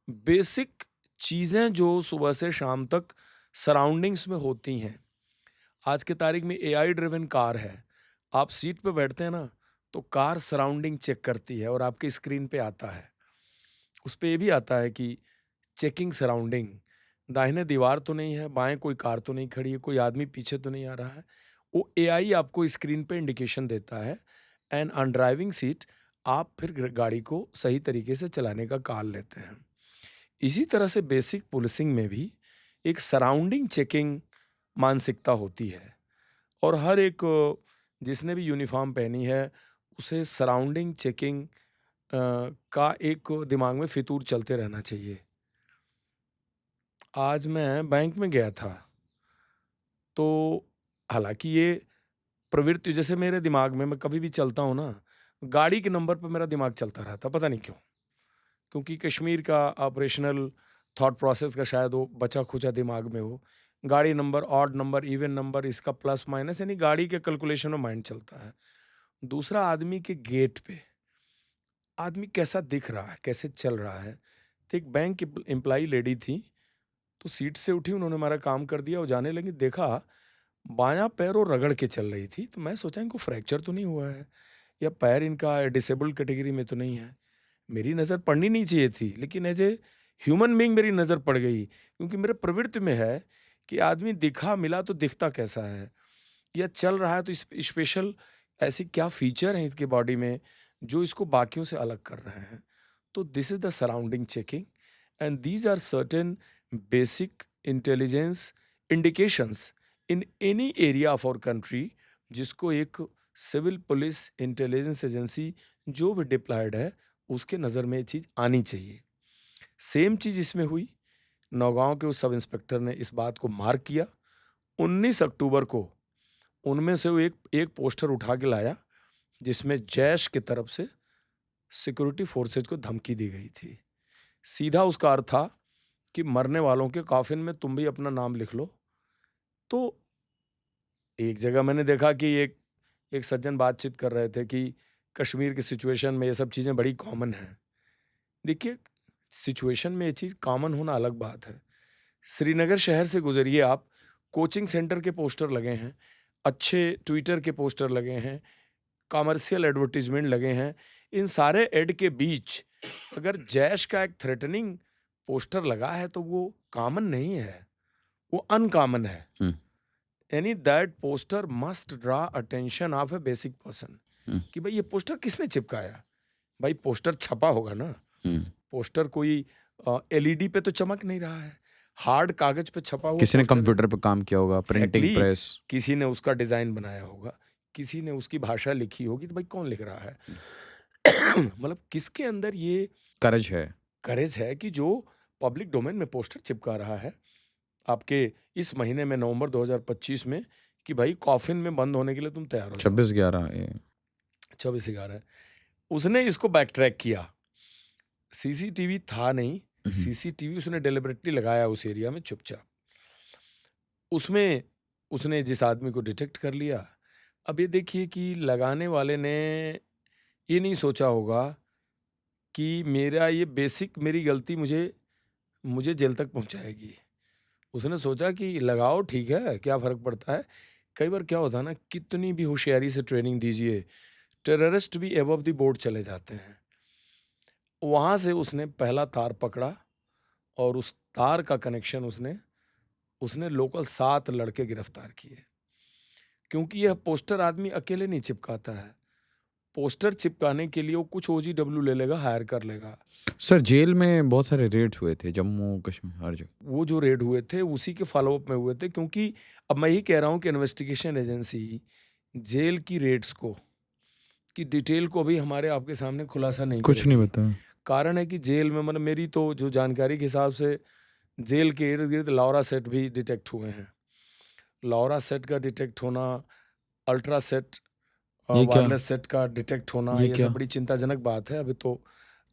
बेसिक चीज़ें जो सुबह से शाम तक सराउंडिंग्स में होती हैं। आज के तारीख में एआई ड्रिवन कार है। आप सीट पे बैठते हैं ना, तो कार सराउंडिंग चेक करती है और आपके स्क्रीन पे आता है। उस पे ये भी आता है कि चेकिंग सराउंडिंग, दाहिने दीवार तो नहीं है, बाएँ कोई कार तो नहीं खड़ी है, कोई आदमी पीछे तो नहीं आ रहा है। वो एआई आपको स्क्रीन पे इंडिकेशन देता है एंड ऑन ड्राइविंग सीट आप फिर गाड़ी को सही तरीके से चलाने का कॉल लेते हैं। इसी तरह से बेसिक पुलिसिंग में भी एक सराउंडिंग चेकिंग मानसिकता होती है और हर एक जिसने भी यूनिफॉर्म पहनी है उसे सराउंडिंग चेकिंग का एक दिमाग में फितूर चलते रहना चाहिए। आज मैं बैंक में गया था, तो हालांकि ये प्रवृत्ति जैसे मेरे दिमाग में मैं कभी भी चलता हूँ ना, गाड़ी के नंबर पर मेरा दिमाग चलता रहता, पता नहीं क्यों। क्योंकि कश्मीर का ऑपरेशनल थॉट प्रोसेस का शायद वो बचा खुचा दिमाग में हो। गाड़ी number, odd number, even number, इसका प्लस माइनस यानी गाड़ी के कैलकुलेशन में माइंड चलता है। दूसरा, आदमी के गेट पे आदमी कैसा दिख रहा है, कैसे चल रहा है। तो एक बैंक एम्प्लॉई लेडी थी, तो सीट से उठी, उन्होंने हमारा काम कर दिया और जाने लगी। देखा बायां पैर वो रगड़ के चल रही थी, तो मैं सोचा इनको फ्रैक्चर तो नहीं हुआ है या पैर इनका डिसेबल्ड कैटेगरी में तो नहीं है। मेरी नज़र पड़नी नहीं चाहिए थी, लेकिन एज ए ह्यूमन बीइंग मेरी नज़र पड़ गई, क्योंकि मेरे प्रवृत्ति में है कि आदमी दिखा मिला तो दिखता कैसा है या चल रहा है तो स्पेशल ऐसी क्या फीचर हैं इसके बॉडी में जो इसको बाकियों से अलग कर रहे हैं। तो this is the surrounding checking and these are certain basic intelligence indications in any area of our country, जिसको एक सिविल पुलिस इंटेलिजेंस एजेंसी जो भी डिप्लॉयड है उसके नज़र में ये चीज़ आनी चाहिए। सेम चीज़ इसमें हुई। नौगांव के उस सब इंस्पेक्टर ने इस बात को मार्क किया। 19 अक्टूबर को उनमें से वो एक एक पोस्टर उठा के लाया जिसमें जैश की तरफ से सिक्योरिटी फोर्सेज को धमकी दी गई थी। सीधा उसका अर्थ था कि मरने वालों के कॉफिन में तुम भी अपना नाम लिख लो। तो एक जगह मैंने देखा कि एक एक सज्जन बातचीत कर रहे थे कि कश्मीर की सिचुएशन में ये सब चीज़ें बड़ी कॉमन हैं। देखिए, सिचुएशन में ये चीज़ कॉमन होना अलग बात है। श्रीनगर शहर से गुजरिए आप, कोचिंग सेंटर के पोस्टर लगे हैं, अच्छे ट्विटर के पोस्टर लगे हैं, कॉमर्शियल एडवर्टाइजमेंट लगे हैं। इन सारे एड के बीच अगर जैश का एक थ्रेटनिंग पोस्टर लगा है तो वो कॉमन नहीं है, वो अनकॉमन है। हुँ, यानी that poster must draw attention of a basic person हुँ, कि भाई ये पोस्टर किसने चिपकाया। भाई पोस्टर छपा होगा ना, हुँ। पोस्टर कोई एलईडी पे तो चमक नहीं रहा है, हार्ड कागज पे छपा हुआ किसी ने पोस्टर है। कंप्यूटर पे काम किया होगा, प्रिंटिंग एग्जैक्टली, प्रेस। किसी ने उसका डिजाइन बनाया होगा, किसी ने उसकी भाषा लिखी होगी, तो भाई कौन लिख रहा है। मतलब किसके अंदर ये करेज है। करेज है कि जो पब्लिक डोमेन में पोस्टर चिपका रहा है आपके इस महीने में, नवंबर 2025 में, कि भाई कॉफिन में बंद होने के लिए तुम तैयार हो जाओ। 26/11 ये 24/11 उसने इसको बैक ट्रैक किया। सीसीटीवी था नहीं, सीसीटीवी उसने डेलिबरेटली लगाया उस एरिया में चुपचाप। उसमें उसने जिस आदमी को डिटेक्ट कर लिया। अब ये देखिए कि लगाने वाले ने ये नहीं सोचा होगा कि मेरा ये बेसिक मेरी गलती मुझे मुझे जेल तक पहुंचाएगी। उसने सोचा कि लगाओ, ठीक है, क्या फ़र्क पड़ता है। कई बार क्या होता है ना, कितनी भी होशियारी से ट्रेनिंग दीजिए, टेररिस्ट भी एबव द बोर्ड चले जाते हैं। वहाँ से उसने पहला तार पकड़ा और उस तार का कनेक्शन उसने उसने लोकल 7 लड़के गिरफ्तार किए। क्योंकि यह पोस्टर आदमी अकेले नहीं चिपकाता है, पोस्टर चिपकाने के लिए वो कुछ OGW ले लेगा, हायर कर लेगा। सर जेल में बहुत सारे रेड्स हुए थे, जम्मू कश्मीर हर जगह। वो जो रेड हुए थे उसी के फॉलो अप में हुए थे, क्योंकि अब मैं यही कह रहा हूँ कि इन्वेस्टिगेशन एजेंसी जेल की रेड्स को की डिटेल को भी हमारे आपके सामने खुलासा नहीं कुछ नहीं करेगी। बताया। कारण है कि जेल में मतलब मेरी तो जो जानकारी के हिसाब से जेल के इर्द गिर्द लॉरा सेट भी डिटेक्ट हुए हैं। लॉरा सेट का डिटेक्ट होना, अल्ट्रा सेट, ये क्या वायरलेस सेट का डिटेक्ट होना, ये ये क्या सब बड़ी चिंताजनक बात है। अभी तो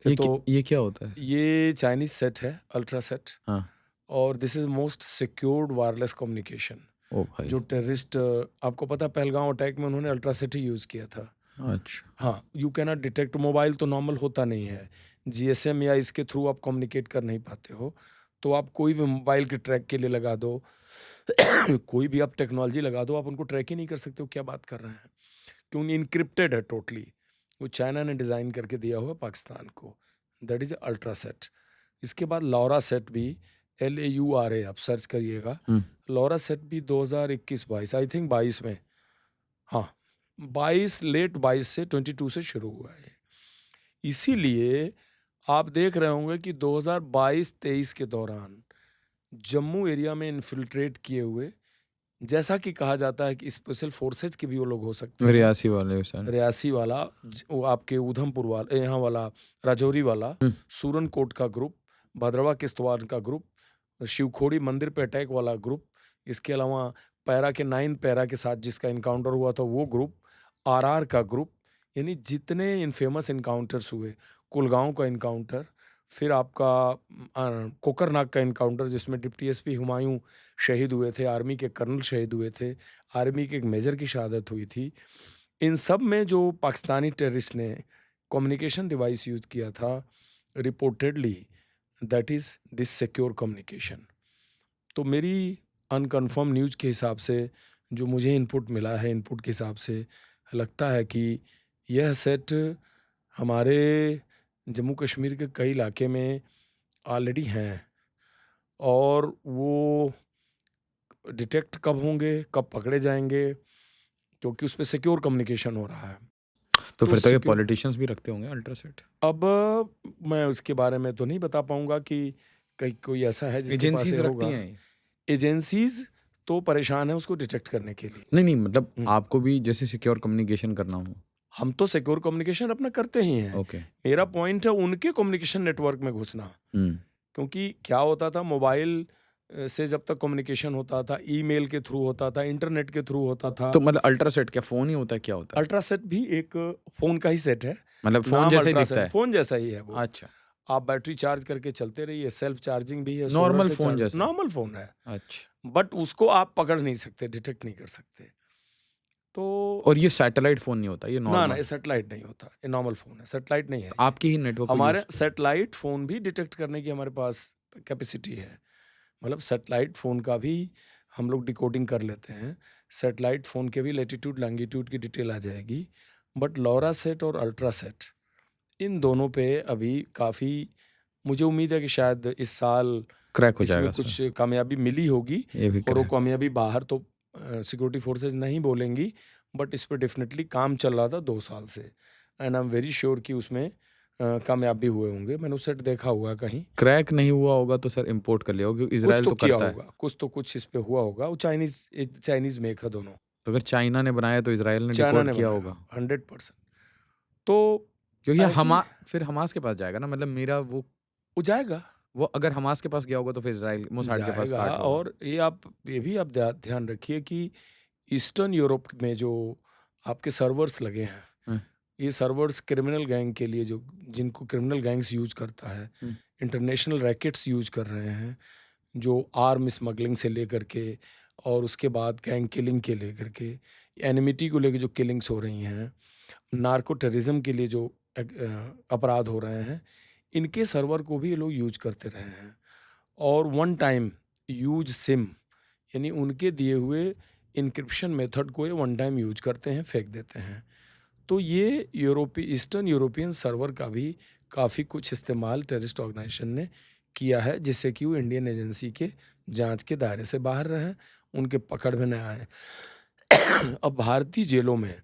ये ये क्या होता है? ये चाइनीज सेट है, अल्ट्रा सेट, हाँ। और this is most secured wireless communication. ओ भाई। जो टेररिस्ट, आपको पता है पहलगांव अटैक में उन्होंने अल्ट्रा सेट ही यूज़ किया था। अच्छा। हाँ, you can not detect, mobile तो नॉर्मल होता नहीं है, जीएसएम या इसके थ्रू आप कम्युनिकेट कर नहीं पाते हो, तो आप कोई भी मोबाइल के ट्रैक के लिए लगा दो कोई भी आप टेक्नोलॉजी लगा दो, आप उनको ट्रैक ही नहीं कर सकते हो क्या बात कर रहे हैं, क्योंकि इनक्रिप्टेड है टोटली। वो चाइना ने डिज़ाइन करके दिया हुआ पाकिस्तान को, दैट इज अल्ट्रा सेट। इसके बाद लॉरा सेट भी, LAURA, आप सर्च करिएगा, लॉरा सेट भी 2021-22 आई थिंक 22 में, हाँ 22, लेट 22 से 22 से शुरू हुआ है। इसीलिए आप देख रहे होंगे कि 2022-23 के दौरान जम्मू एरिया में इन्फिल्ट्रेट किए हुए, जैसा कि कहा जाता है कि स्पेशल फोर्सेज के भी वो लोग हो सकते हैं, रियासी वाले सर। रियासी वाला, वो आपके उधमपुर वाला, यहाँ वाला राजौरी वाला, सूरनकोट का ग्रुप, भद्रवा किश्तवाड़ का ग्रुप, शिवखोड़ी मंदिर पे अटैक वाला ग्रुप, इसके अलावा पैरा के 9 पैरा के साथ जिसका इनकाउंटर हुआ था वो ग्रुप, RR का ग्रुप, यानी जितने इनफेमस इनकाउंटर्स हुए, कुलगांव का इनकाउंटर, फिर आपका कोकरनाग का इनकाउंटर जिसमें डिप्टी एसपी हुमायूं शहीद हुए थे, आर्मी के कर्नल शहीद हुए थे, आर्मी के एक मेजर की शहादत हुई थी। इन सब में जो पाकिस्तानी टेररिस्ट ने कम्युनिकेशन डिवाइस यूज़ किया था, reportedly that is this secure communication. तो मेरी अनकन्फर्म न्यूज़ के हिसाब से जो मुझे इनपुट मिला है, इनपुट के हिसाब से लगता है कि यह सेट हमारे जम्मू कश्मीर के कई इलाके में ऑलरेडी हैं, और वो डिटेक्ट कब होंगे, कब पकड़े जाएंगे, क्योंकि उस पर सिक्योर कम्युनिकेशन हो रहा है। तो फिर तो ये सिक्योर, पॉलिटिशियंस भी रखते होंगे अल्ट्रासेट। अब मैं उसके बारे में तो नहीं बता पाऊंगा कि कहीं कोई ऐसा है जिसके पास एजेंसीज ये रखती होगा। हैं ये? एजेंसीज तो परेशान है उसको डिटेक्ट करने के लिए। नहीं मतलब हम्म। आपको भी जैसे सिक्योर कम्युनिकेशन करना हो। हम तो सिक्योर कम्युनिकेशन अपना करते ही हैं। ओके। मेरा पॉइंट है उनके कम्युनिकेशन नेटवर्क में घुसना, क्योंकि क्या होता था, मोबाइल से जब तक कम्युनिकेशन होता था, ईमेल के थ्रू होता था, इंटरनेट के थ्रू होता था। तो मतलब अल्ट्रासेट क्या फोन ही होता है, क्या होता है? अल्ट्रा सेट भी एक फोन का ही सेट है, मतलब फोन नाम जैसे ही अल्ट्रा दिखता सेट, है? फोन जैसा ही है वो। अच्छा। आप बैटरी चार्ज करके चलते रहिए, सेल्फ चार्जिंग भी है, सोलर नॉर्मल से फोन चार्ज, जैसा? नॉर्मल फोन है, अच्छा। बट उसको आप पकड़ नहीं सकते, डिटेक्ट नहीं कर सकते। तो और ये सैटेलाइट फोन नहीं होता, ये ना नॉर्मल? ये सैटेलाइट नहीं होता, ये नॉर्मल फोन है, सैटेलाइट नहीं है ये। आपके ही नेटवर्क को हमारे यूज। सैटेलाइट फ़ोन भी डिटेक्ट करने की हमारे पास कैपेसिटी है, मतलब सैटेलाइट फ़ोन का भी हम लोग डिकोडिंग कर लेते हैं। सैटेलाइट फ़ोन के भी लैटिट्यूड लॉन्गिट्यूड की डिटेल आ जाएगी, बट लॉरा सेट और अल्ट्रा सेट, इन दोनों पे अभी काफ़ी, मुझे उम्मीद है कि शायद इस साल क्रैक हो इसमें जाएगा कुछ सर, कामयाबी मिली होगी, ये भी और वो क्रैक। कामयाबी बाहर तो सिक्योरिटी फोर्सेज नहीं बोलेंगी, बट इस पर डेफिनेटली काम चल रहा था 2 साल से, and I am very sure कि उसमें कामयाब भी हुए होंगे। मैंने उस सेट देखा हुआ कहीं, क्रैक नहीं हुआ होगा तो सर इंपोर्ट कर लिया होगा, क्योंकि कुछ इजराइल तो तो किया करता है। होगा, कुछ तो कुछ इस पे हुआ होगा। वो चाइनीज मेक है दोनों, तो अगर चाइना ने बनाया तो इजराइल ने चाइना डिकोड ने किया बनाया होगा, 100%। तो क्योंकि ऐसी फिर हमास के पास जाएगा ना, मतलब मेरा वो जाएगा, वो अगर हमास के पास गया होगा तो फिर इजराइल मोसाड के पास जाएगा। काट होगा। और ये भी आप ध्यान रखिए कि ईस्टर्न यूरोप में जो आपके सर्वर्स लगे हैं, हम्म, ये सर्वर्स क्रिमिनल गैंग के लिए, जो जिनको क्रिमिनल गैंग्स यूज करता है, हम्म। इंटरनेशनल रैकेट्स यूज कर रहे हैं, जो आर्म स्मगलिंग से लेकर के और उसके बाद गैंग किलिंग के लेकर के, एनिमिटी को लेकर जो किलिंग्स हो रही हैं, नार्को टेररिज्म के लिए जो अपराध हो रहे हैं, इनके सर्वर को भी ये लोग यूज करते रहे हैं। और वन टाइम यूज सिम, यानी उनके दिए हुए इनक्रिप्शन मेथड को ये वन टाइम यूज करते हैं, फेंक देते हैं। तो ये ईस्टर्न यूरोपियन सर्वर का भी काफ़ी कुछ इस्तेमाल टेररिस्ट ऑर्गेनाइजेशन ने किया है, जिससे कि वो इंडियन एजेंसी के जांच के दायरे से बाहर रहें, उनके पकड़ में न आए। अब भारतीय जेलों में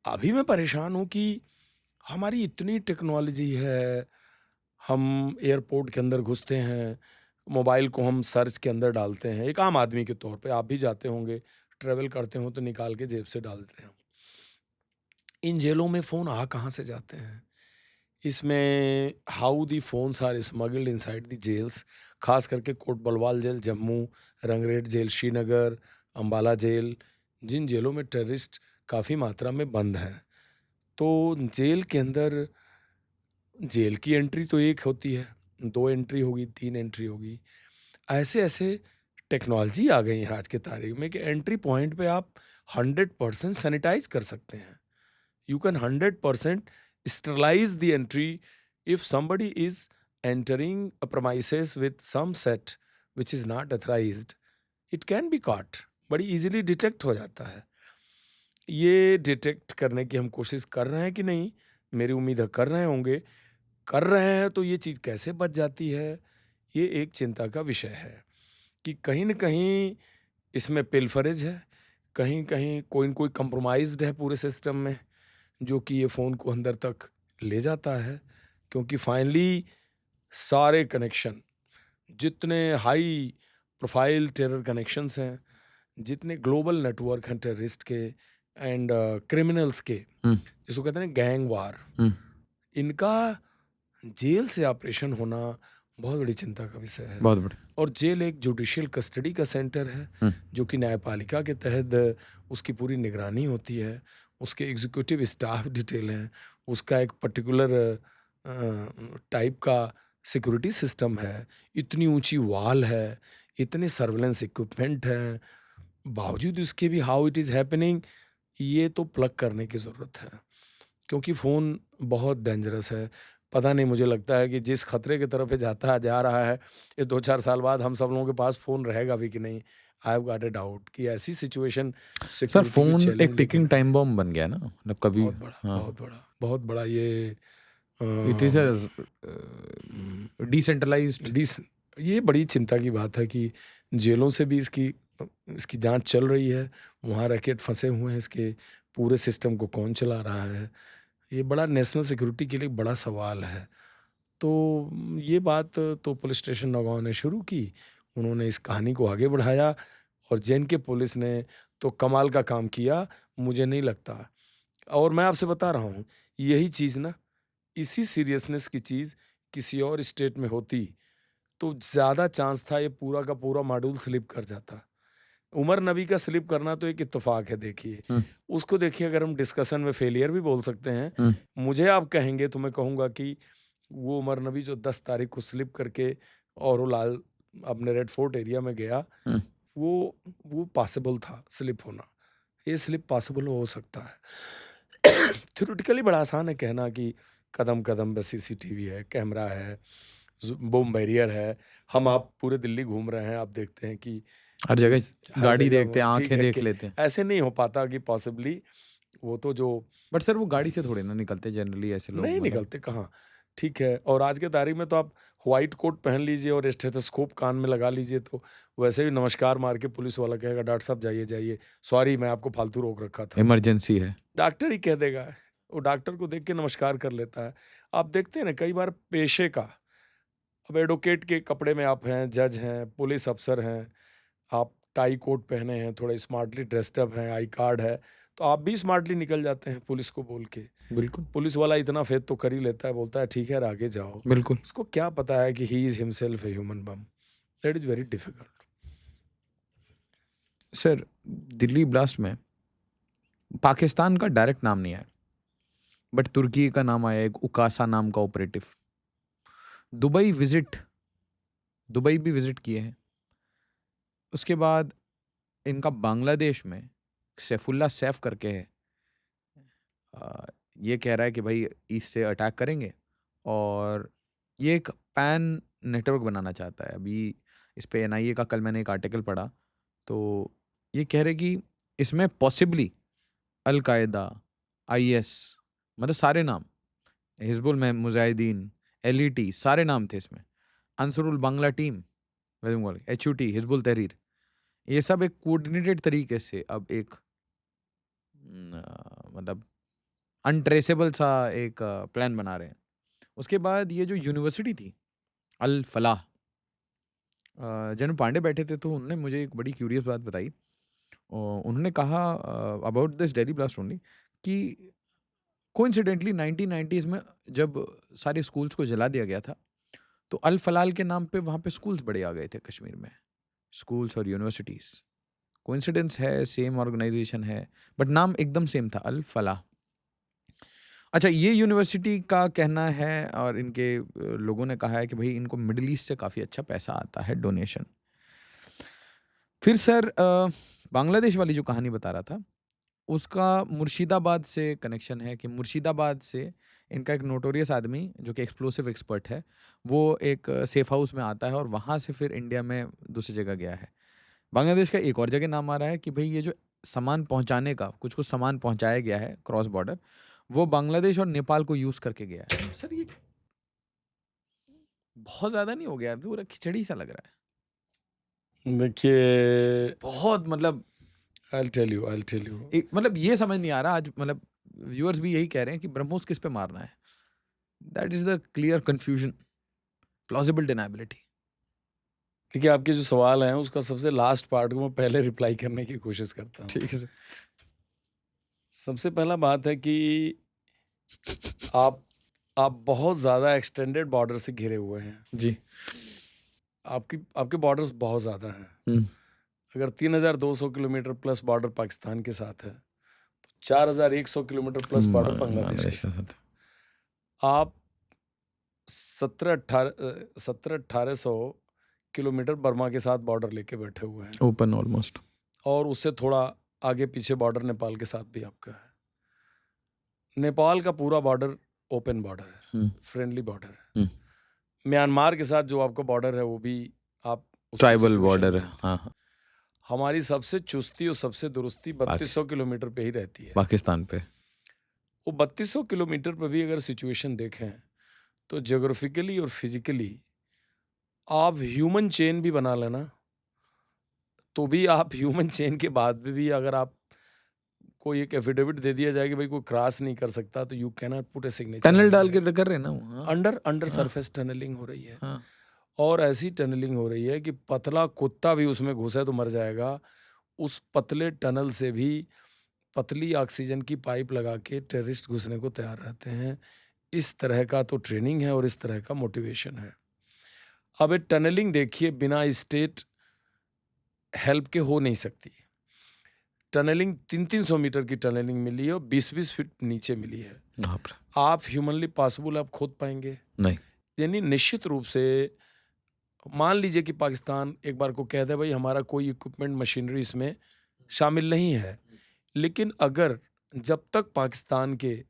अभी मैं परेशान हूँ कि हमारी इतनी टेक्नोलॉजी है, हम एयरपोर्ट के अंदर घुसते हैं, मोबाइल को हम सर्च के अंदर डालते हैं, एक आम आदमी के तौर पे आप भी जाते होंगे, ट्रैवल करते हो तो निकाल के जेब से डालते हैं। इन जेलों में फ़ोन आ कहाँ से जाते हैं? इसमें how the phones are smuggled inside the jails, ख़ास करके Kot Balwal jail Jammu, Rangreth jail Srinagar, Ambala jail, जिन जेलों में टेररिस्ट काफ़ी मात्रा में बंद हैं। तो जेल के अंदर जेल की एंट्री तो एक होती है, 2 एंट्री होगी, 3 एंट्री होगी। ऐसे-ऐसे टेक्नोलॉजी आ गई है आज की तारीख में कि एंट्री पॉइंट पे आप 100% सैनिटाइज़ कर सकते हैं। You can 100% sterilize the entry if somebody is entering a premises with some set which is not authorized. It can be caught, बड़ी easily डिटेक्ट हो जाता है। ये डिटेक्ट करने की हम कोशिश कर रहे हैं कि नहीं, मेरी उम्मीद है कर रहे होंगे। कर रहे हैं तो ये चीज़ कैसे बच जाती है, ये एक चिंता का विषय है कि कहीं न कहीं इसमें पिलफरेज है, कहीं-कहीं कोई न कोई कंप्रोमाइज़्ड है पूरे सिस्टम में। जो कि ये फ़ोन को अंदर तक ले जाता है, क्योंकि फाइनली सारे कनेक्शन, जितने हाई प्रोफाइल टेरर कनेक्शंस हैं, जितने ग्लोबल नेटवर्क हैं टेररिस्ट के एंड क्रिमिनल्स के, हुँ, जिसको कहते हैं गैंग वार, हुँ, इनका जेल से ऑपरेशन होना बहुत बड़ी चिंता का विषय है। बहुत बढ़िया। और जेल एक जुडिशियल कस्टडी का सेंटर है, हुँ, जो कि न्यायपालिका के तहत उसकी पूरी निगरानी होती है, उसके एग्जीक्यूटिव स्टाफ डिटेल हैं, उसका एक पर्टिकुलर टाइप का सिक्योरिटी सिस्टम है, इतनी ऊंची वॉल है, इतने सर्वेलेंस इक्विपमेंट हैं, बावजूद इसके भी हाउ इट इज़ हैपनिंग, ये तो प्लग करने की ज़रूरत है, क्योंकि फ़ोन बहुत डेंजरस है। पता नहीं, मुझे लगता है कि जिस खतरे की तरफ ये जा रहा है, ये 2-4 साल बाद हम सब लोगों के पास फ़ोन रहेगा भी कि नहीं? I have got a doubt कि ऐसी सिचुएशन सर सिक्योरिटी की फ़ोन एक चैलेंज लेके टिकिंग नहीं। टाइम बॉम्ब बन गया ना, मतलब कभी। बहुत बड़ा, हाँ, बहुत बड़ा, बहुत बड़ा ये it is a, um, decentralized. डिस ये बड़ी चिंता की बात है कि जेलों से भी इसकी जाँच चल रही है, वहाँ रैकेट फँसे हुए हैं इसके, पूरे सिस्टम को कौन चला रहा है? ये बड़ा नेशनल सिक्योरिटी के लिए बड़ा सवाल है। तो ये बात तो पुलिस स्टेशन नौगाँव ने शुरू की, उन्होंने इस कहानी को आगे बढ़ाया और जे.एन.के पुलिस ने तो कमाल का काम किया, मुझे नहीं लगता। और मैं आपसे बता रहा हूँ, यही चीज़ ना, इसी सीरियसनेस की चीज़ किसी और स्टेट में होती, तो ज़्यादा चांस था ये पूरा का पूरा मॉड्यूल स्लिप कर जाता। उमर नबी का स्लिप करना तो एक इत्तेफ़ाक है देखिए। हुँ, उसको देखिए, अगर हम डिस्कशन में फेलियर भी बोल सकते हैं, हुँ, मुझे आप कहेंगे तो मैं कहूँगा कि वो उमर नबी जो 10 तारीख को स्लिप करके और वो लाल अपने रेड फोर्ट एरिया में गया, हुँ। वो पॉसिबल था स्लिप होना। ये स्लिप पॉसिबल हो सकता है। थ्योरेटिकली बड़ा आसान है कहना कि कदम-कदम पे सीसीटीवी है, कैमरा है, बूम बैरियर है। हम आप पूरे दिल्ली घूम रहे हैं, आप देखते हैं कि हर जगह जिस हर गाड़ी जगह देखते वो हैं, ठीक आँखें है देख कि लेते हैं। ऐसे नहीं हो पाता कि पॉसिबली वो तो जो बट सर वो गाड़ी से थोड़ी ना निकलते जनरली ऐसे लोग, नहीं मतलब। निकलते कहाँ, ठीक है। और आज के तारीख में तो आप व्हाइट कोट पहन लीजिए और स्टेथोस्कोप कान में लगा लीजिए, तो वैसे भी नमस्कार मार के पुलिस वाला कहेगा, डॉक्टर साहब जाइए, जाइए, सॉरी मैं आपको फालतू रोक रखा था। इमरजेंसी है। डॉक्टर ही कह देगा, वो डॉक्टर को देख के नमस्कार कर लेता है। आप देखते हैं ना कई बार पेशे का, अब एडवोकेट के कपड़े में आप हैं, जज हैं, पुलिस अफ़सर हैं, आप टाई कोट पहने हैं, थोड़ा स्मार्टली ड्रेस्ड अप हैं, आई कार्ड है, तो आप भी स्मार्टली निकल जाते हैं पुलिस को बोल के। बिल्कुल, पुलिस वाला इतना फेथ तो कर ही लेता है, बोलता है ठीक है यार आगे जाओ। बिल्कुल। उसको क्या पता है कि he is himself a human bomb, that is very difficult. Sir Delhi blast में पाकिस्तान का डायरेक्ट नाम नहीं आया, बट तुर्की का नाम आया, एक उकासा नाम का ऑपरेटिव। दुबई विज़िट दुबई भी विज़िट किए हैं। उसके बाद इनका बांग्लादेश में सैफुल्ला सैफ करके है। अ, ये कह रहा है कि भाई ईस्ट से अटैक करेंगे और ये एक पैन नेटवर्क बनाना चाहता है। अभी इस पे एनआईए का कल मैंने एक आर्टिकल पढ़ा, तो ये कह रहे कि इसमें पॉसिबली अल-कायदा, आईएस, मतलब सारे नाम, हिज़्बुल मुजाहिदीन, एलईटी सारे नाम थे इसमें। अंसरुल बांग्ला टीम, एचयूटी, हिज़्बुल तहरीर, ये सब एक कोऑर्डिनेटेड तरीके से अब एक मतलब अनट्रेसेबल सा एक प्लान बना रहे हैं। उसके बाद ये जो यूनिवर्सिटी थी, अल फलाह, जनरल पांडे बैठे थे तो उन्होंने मुझे एक बड़ी क्यूरियस बात बताई। उन्होंने कहा about this Delhi blast only कि कोइंसिडेंटली 1990s में जब सारे स्कूल्स को जला दिया गया था, तो अल फलाल के नाम पे वहाँ पे स्कूल्स बड़े आ गए थे कश्मीर में, स्कूल्स और यूनिवर्सिटीज़। कोइंसिडेंस है, सेम ऑर्गेनाइजेशन है, बट नाम एकदम सेम था, अल फलाह। अच्छा, ये यूनिवर्सिटी का कहना है और इनके लोगों ने कहा है कि भाई इनको मिडल ईस्ट से काफ़ी अच्छा पैसा आता है, डोनेशन। फिर सर बांग्लादेश वाली जो कहानी बता रहा था, उसका मुर्शिदाबाद से कनेक्शन है कि मुर्शिदाबाद से इनका एक नोटोरियस आदमी जो कि एक्सप्लोसिव एक्सपर्ट है, वो एक सेफ हाउस में आता है और वहाँ से फिर इंडिया में दूसरी जगह गया है। बांग्लादेश का एक और जगह नाम आ रहा है कि भाई ये जो सामान पहुँचाने का, कुछ-कुछ सामान पहुँचाया गया है क्रॉस बॉर्डर, वो बांग्लादेश और नेपाल को यूज़ करके गया है। सर ये बहुत ज़्यादा नहीं हो गया? पूरा खिचड़ी सा लग रहा है। देखिए, बहुत मतलब आई विल टेल यू। एक मतलब ये समझ नहीं आ रहा आज, मतलब व्यूअर्स भी यही कह रहे हैं कि ब्रह्मोस किस पे मारना है? That is the clear confusion, plausible deniability. देखिए, आपके जो सवाल हैं उसका सबसे लास्ट पार्ट को मैं पहले रिप्लाई करने की कोशिश करता हूँ। ठीक है सर। सबसे पहला बात है कि आप आप बहुत ज़्यादा एक्सटेंडेड बॉर्डर से घिरे हुए हैं। जी। आपकी आपके बॉर्डर्स बहुत ज़्यादा हैं। हुँ। अगर 3200 किलोमीटर प्लस बॉर्डर पाकिस्तान के साथ है, तो 4100 किलोमीटर प्लस बॉर्डर बांग्लादेश के साथ। आप 17-1800 किलोमीटर बर्मा के साथ बॉर्डर लेके बैठे हुए हैं, ओपन ऑलमोस्ट। और उससे थोड़ा आगे पीछे बॉर्डर नेपाल के साथ भी आपका है। नेपाल का पूरा बॉर्डर ओपन बॉर्डर है, हुँ। फ्रेंडली बॉर्डर है। हुँ। म्यांमार के साथ जो आपका बॉर्डर है वो भी आप उसकी ट्राइबल सिचुएशन बॉर्डर है। जानते हैं। हाँ, हाँ। हमारी सबसे चुस्ती और सबसे दुरुस्ती 3200 किलोमीटर पे ही रहती है। पाकिस्तान पे। वो 3200 किलोमीटर पे भी अगर सिचुएशन देखें तो ज्योग्राफिकली और फिजिकली आप ह्यूमन चेन भी बना लेना, तो भी आप ह्यूमन चेन के बाद भी अगर आप कोई एक एफिडेविट दे दिया जाए कि भाई कोई क्रॉस नहीं कर सकता, तो you can not put a signature. Tunnel डाल के कर रहे हैं ना वो। हाँ। अंडर हाँ। सरफेस टनलिंग हो रही है, हाँ। और ऐसी टनलिंग हो रही है कि पतला कुत्ता भी उसमें घुसे तो मर जाएगा। उस पतले टनल से भी पतली ऑक्सीजन की पाइप लगा के टेररिस्ट घुसने को तैयार रहते हैं। इस तरह का तो ट्रेनिंग है और इस तरह का मोटिवेशन है। अब ये टनलिंग देखिए, बिना स्टेट हेल्प के हो नहीं सकती। टनलिंग 300-300 मीटर की टनलिंग मिली है और 20-20 फीट नीचे मिली है। बाप रे! आप ह्यूमनली पॉसिबल आप खोद पाएंगे? नहीं। यानी निश्चित रूप से मान लीजिए कि पाकिस्तान एक बार को कह दे भाई हमारा कोई इक्विपमेंट मशीनरी इसमें शामिल नहीं है, लेकिन अगर जब तक पाकिस्तान के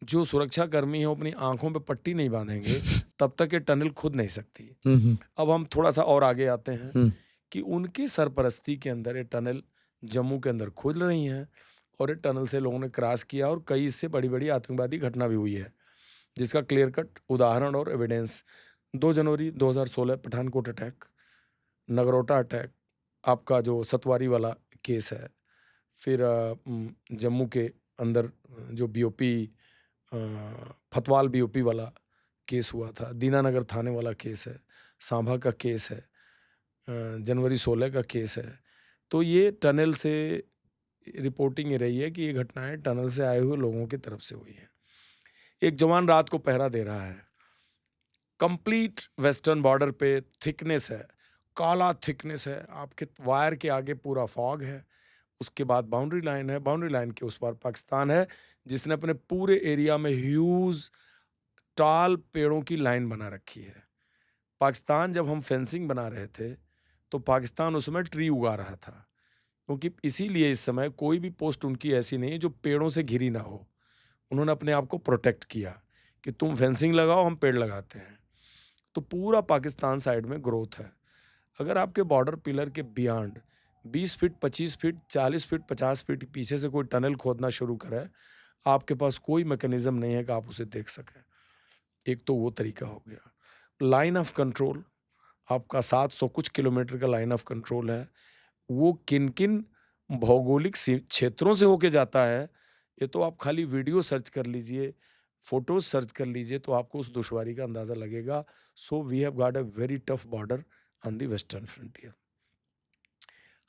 जो सुरक्षा कर्मी हैं वो अपनी आंखों पे पट्टी नहीं बांधेंगे तब तक ये टनल खुद नहीं सकती। हुँ, हुँ। अब हम थोड़ा सा और आगे आते हैं हुँ। कि उनकी सरपरस्ती के अंदर ये टनल जम्मू के अंदर खुल रही हैं, और ये टनल से लोगों ने क्रॉस किया और कई इससे बड़ी बड़ी आतंकवादी घटना भी हुई है, जिसका क्लियर कट उदाहरण और एविडेंस 2 जनवरी 2016 पठानकोट अटैक, नगरोटा अटैक, आपका जो सतवारी वाला केस है, फिर जम्मू के अंदर जो बीओपी फतवाल बीओपी वाला केस हुआ था, दीनानगर थाने वाला केस है, सांभा का केस है, जनवरी 16 का केस है। तो ये टनल से रिपोर्टिंग ये रही है कि ये घटनाएं टनल से आए हुए लोगों की तरफ से हुई हैं। एक जवान रात को पहरा दे रहा है, कंप्लीट वेस्टर्न बॉर्डर पे थिकनेस है, काला थिकनेस है, आपके वायर के आगे पूरा फॉग है, उसके बाद बाउंड्री लाइन है, बाउंड्री लाइन के उस पार पाकिस्तान है, जिसने अपने पूरे एरिया में ह्यूज टाल पेड़ों की लाइन बना रखी है। पाकिस्तान जब हम फेंसिंग बना रहे थे तो पाकिस्तान उस समय ट्री उगा रहा था, क्योंकि इसीलिए इस समय कोई भी पोस्ट उनकी ऐसी नहीं है जो पेड़ों से घिरी ना हो। उन्होंने अपने आप को प्रोटेक्ट किया कि तुम फेंसिंग लगाओ, हम पेड़ लगाते हैं। तो पूरा पाकिस्तान साइड में ग्रोथ है। अगर आपके बॉर्डर पिलर के beyond 20 feet, 25 feet, 40 feet, 50 feet पीछे से कोई टनल खोदना शुरू करे, आपके पास कोई मैकेनिज्म नहीं है कि आप उसे देख सकें। एक तो वो तरीका हो गया। लाइन ऑफ कंट्रोल आपका 700 कुछ किलोमीटर का लाइन ऑफ कंट्रोल है। वो किन किन भौगोलिक क्षेत्रों से होके जाता है, ये तो आप खाली वीडियो सर्च कर लीजिए, फ़ोटोज़ सर्च कर लीजिए तो आपको उस दुश्वारी का अंदाज़ा लगेगा। So we have got a very tough border on the western frontier.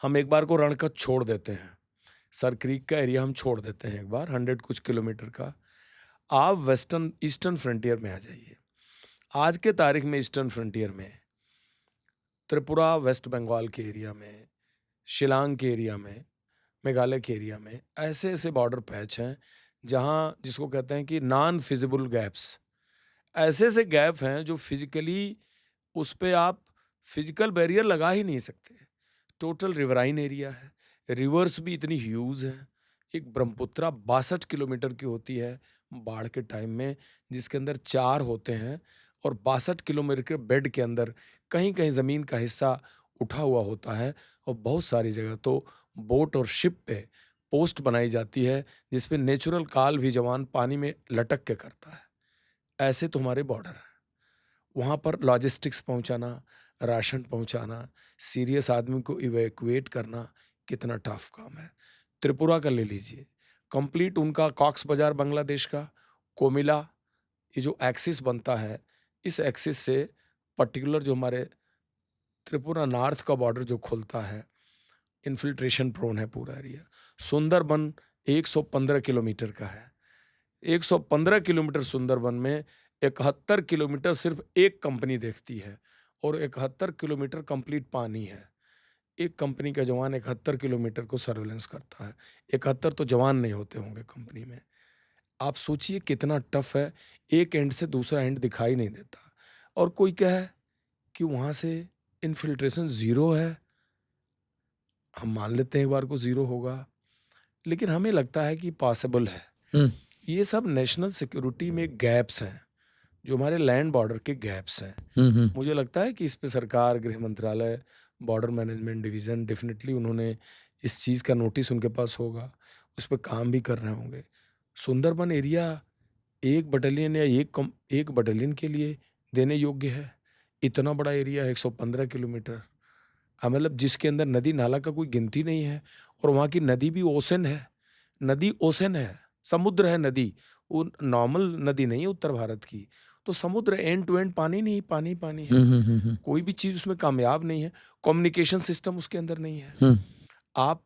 हम एक बार को रणकच्छ छोड़ देते हैं, सर क्रीक का एरिया हम छोड़ देते हैं एक बार 100 कुछ किलोमीटर का। आप वेस्टर्न ईस्टर्न फ्रंटियर में आ जाइए। आज के तारीख में ईस्टर्न फ्रंटियर में त्रिपुरा, वेस्ट बंगाल के एरिया में, शिलांग के एरिया में, मेघालय के एरिया में ऐसे-ऐसे बॉर्डर पैच हैं जहाँ जिसको कहते हैं कि नॉन फिजिबल गैप्स। ऐसे-ऐसे गैप हैं जो फिज़िकली उस पे आप फिज़िकल बैरियर लगा ही नहीं सकते। टोटल रिवराइन एरिया है, रिवर्स भी इतनी ह्यूज हैं। एक ब्रह्मपुत्रा 62 किलोमीटर की होती है बाढ़ के टाइम में, जिसके अंदर 4 होते हैं और 62 किलोमीटर के बेड के अंदर कहीं-कहीं ज़मीन का हिस्सा उठा हुआ होता है और बहुत सारी जगह तो बोट और शिप पे पोस्ट बनाई जाती है, जिस पे नेचुरल काल भी जवान पानी में लटक के करता है। ऐसे तो हमारे बॉर्डर हैं। वहाँ पर लॉजिस्टिक्स पहुँचाना, राशन पहुँचाना, सीरियस आदमी को इवैक्यूएट करना कितना टफ काम है। त्रिपुरा का ले लीजिए, कंप्लीट उनका कॉक्स बाज़ार बांग्लादेश का, कोमिला, ये जो एक्सिस बनता है, इस एक्सिस से पर्टिकुलर जो हमारे त्रिपुरा नॉर्थ का बॉर्डर जो खुलता है, इन्फिल्ट्रेशन प्रोन है पूरा एरिया। सुंदरबन 115 किलोमीटर का है। 115 किलोमीटर सुंदरबन में 71 किलोमीटर सिर्फ एक कंपनी देखती है और 71 किलोमीटर कंप्लीट पानी है। एक कंपनी का जवान 71 किलोमीटर को सर्वेलेंस करता है। 71 तो जवान नहीं होते होंगे कंपनी में। आप सोचिए कितना टफ है, एक एंड से दूसरा एंड दिखाई नहीं देता। और कोई कहे कि वहाँ से इन्फिल्ट्रेशन ज़ीरो है, हम मान लेते हैं एक बार को ज़ीरो होगा, लेकिन हमें लगता है कि पॉसिबल है। हुँ, ये सब नेशनल सिक्योरिटी में गैप्स हैं, जो हमारे लैंड बॉर्डर के गैप्स हैं। हुँ, हुँ। मुझे लगता है कि इस पे सरकार, गृह मंत्रालय, बॉर्डर मैनेजमेंट डिवीज़न डेफ़िनिटली उन्होंने इस चीज़ का नोटिस उनके पास होगा, उस पे काम भी कर रहे होंगे। सुंदरबन एरिया 1 बटालियन या 1 बटालियन के लिए देने योग्य है। इतना बड़ा एरिया है 115 किलोमीटर। मतलब जिसके अंदर नदी नाला का कोई गिनती नहीं है और वहाँ की नदी भी ओशन है। नदी ओशन है, समुद्र है नदी। वो नॉर्मल नदी नहीं है उत्तर भारत की। तो समुद्र एंड टू एंड पानी नहीं, पानी, पानी है। हुँ, हुँ, हुँ, हुँ। कोई भी चीज़ उसमें कामयाब नहीं है। कम्युनिकेशन सिस्टम उसके अंदर नहीं है। हुँ, आप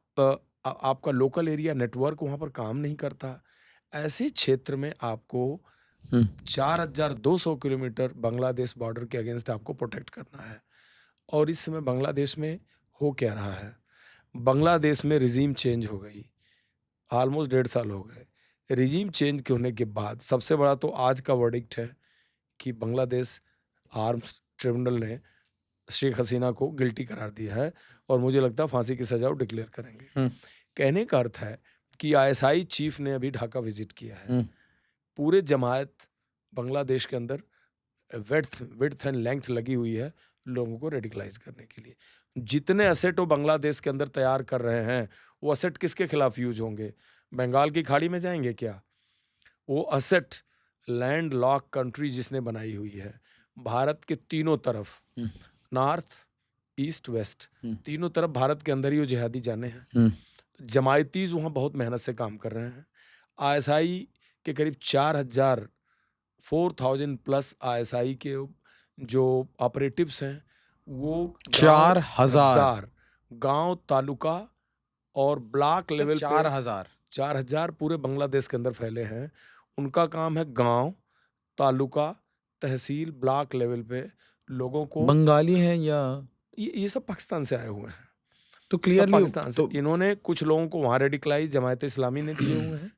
आपका लोकल एरिया नेटवर्क वहाँ पर काम नहीं करता। ऐसे क्षेत्र में आपको हुँ। 4200 किलोमीटर बांग्लादेश बॉर्डर के अगेंस्ट आपको प्रोटेक्ट करना है। और इस समय बांग्लादेश में हो क्या रहा है? बांग्लादेश में रिजीम चेंज हो गई। ऑलमोस्ट 1.5 साल हो गए। रिजीम चेंज के होने के बाद सबसे बड़ा तो आज का वर्डिक्ट है कि बांग्लादेश आर्म्स ट्रिब्यूनल ने शेख हसीना को गिल्टी करार दिया है और मुझे लगता है फांसी की सज़ा वो डिक्लेयर करेंगे। हुँ, कहने का अर्थ है कि आईएसआई चीफ ने अभी ढाका विजिट किया है। हुँ। पूरे जमात बांग्लादेश के अंदर विड्थ विड्थ एंड लेंथ लगी हुई है लोगों को रेडिकलाइज करने के लिए। जितने असेट वो बांग्लादेश के अंदर तैयार कर रहे हैं, वो असेट किसके खिलाफ यूज होंगे? बंगाल की खाड़ी में जाएंगे क्या? वो असेट लैंड लॉक कंट्री जिसने बनाई हुई है, भारत के तीनों तरफ, हुँ, नॉर्थ, ईस्ट, वेस्ट, हुँ, तीनों तरफ भारत के अंदर ही वो जिहादी जाने हैं। हुँ। जमायतीज वहाँ बहुत मेहनत से काम कर रहे हैं। आईएसआई के करीब 4000 प्लस आईएसआई के जो ऑपरेटिव्स हैं, वो गांव 4000 हजार, गांव, तालुका और ब्लॉक सिर्फ़ लेवल पे 4000 4000 पूरे बांग्लादेश के अंदर फैले हैं। उनका काम है गांव, तालुका, तहसील, ब्लॉक लेवल पे लोगों को। बंगाली हैं या ये सब पाकिस्तान से आए हुए हैं। तो सब क्लियरली पाकिस्तान से। तो इन्होंने कुछ लोगों को वहाँ रेडिकलाइज जमायत इस्लामी ने दिए हुए हैं।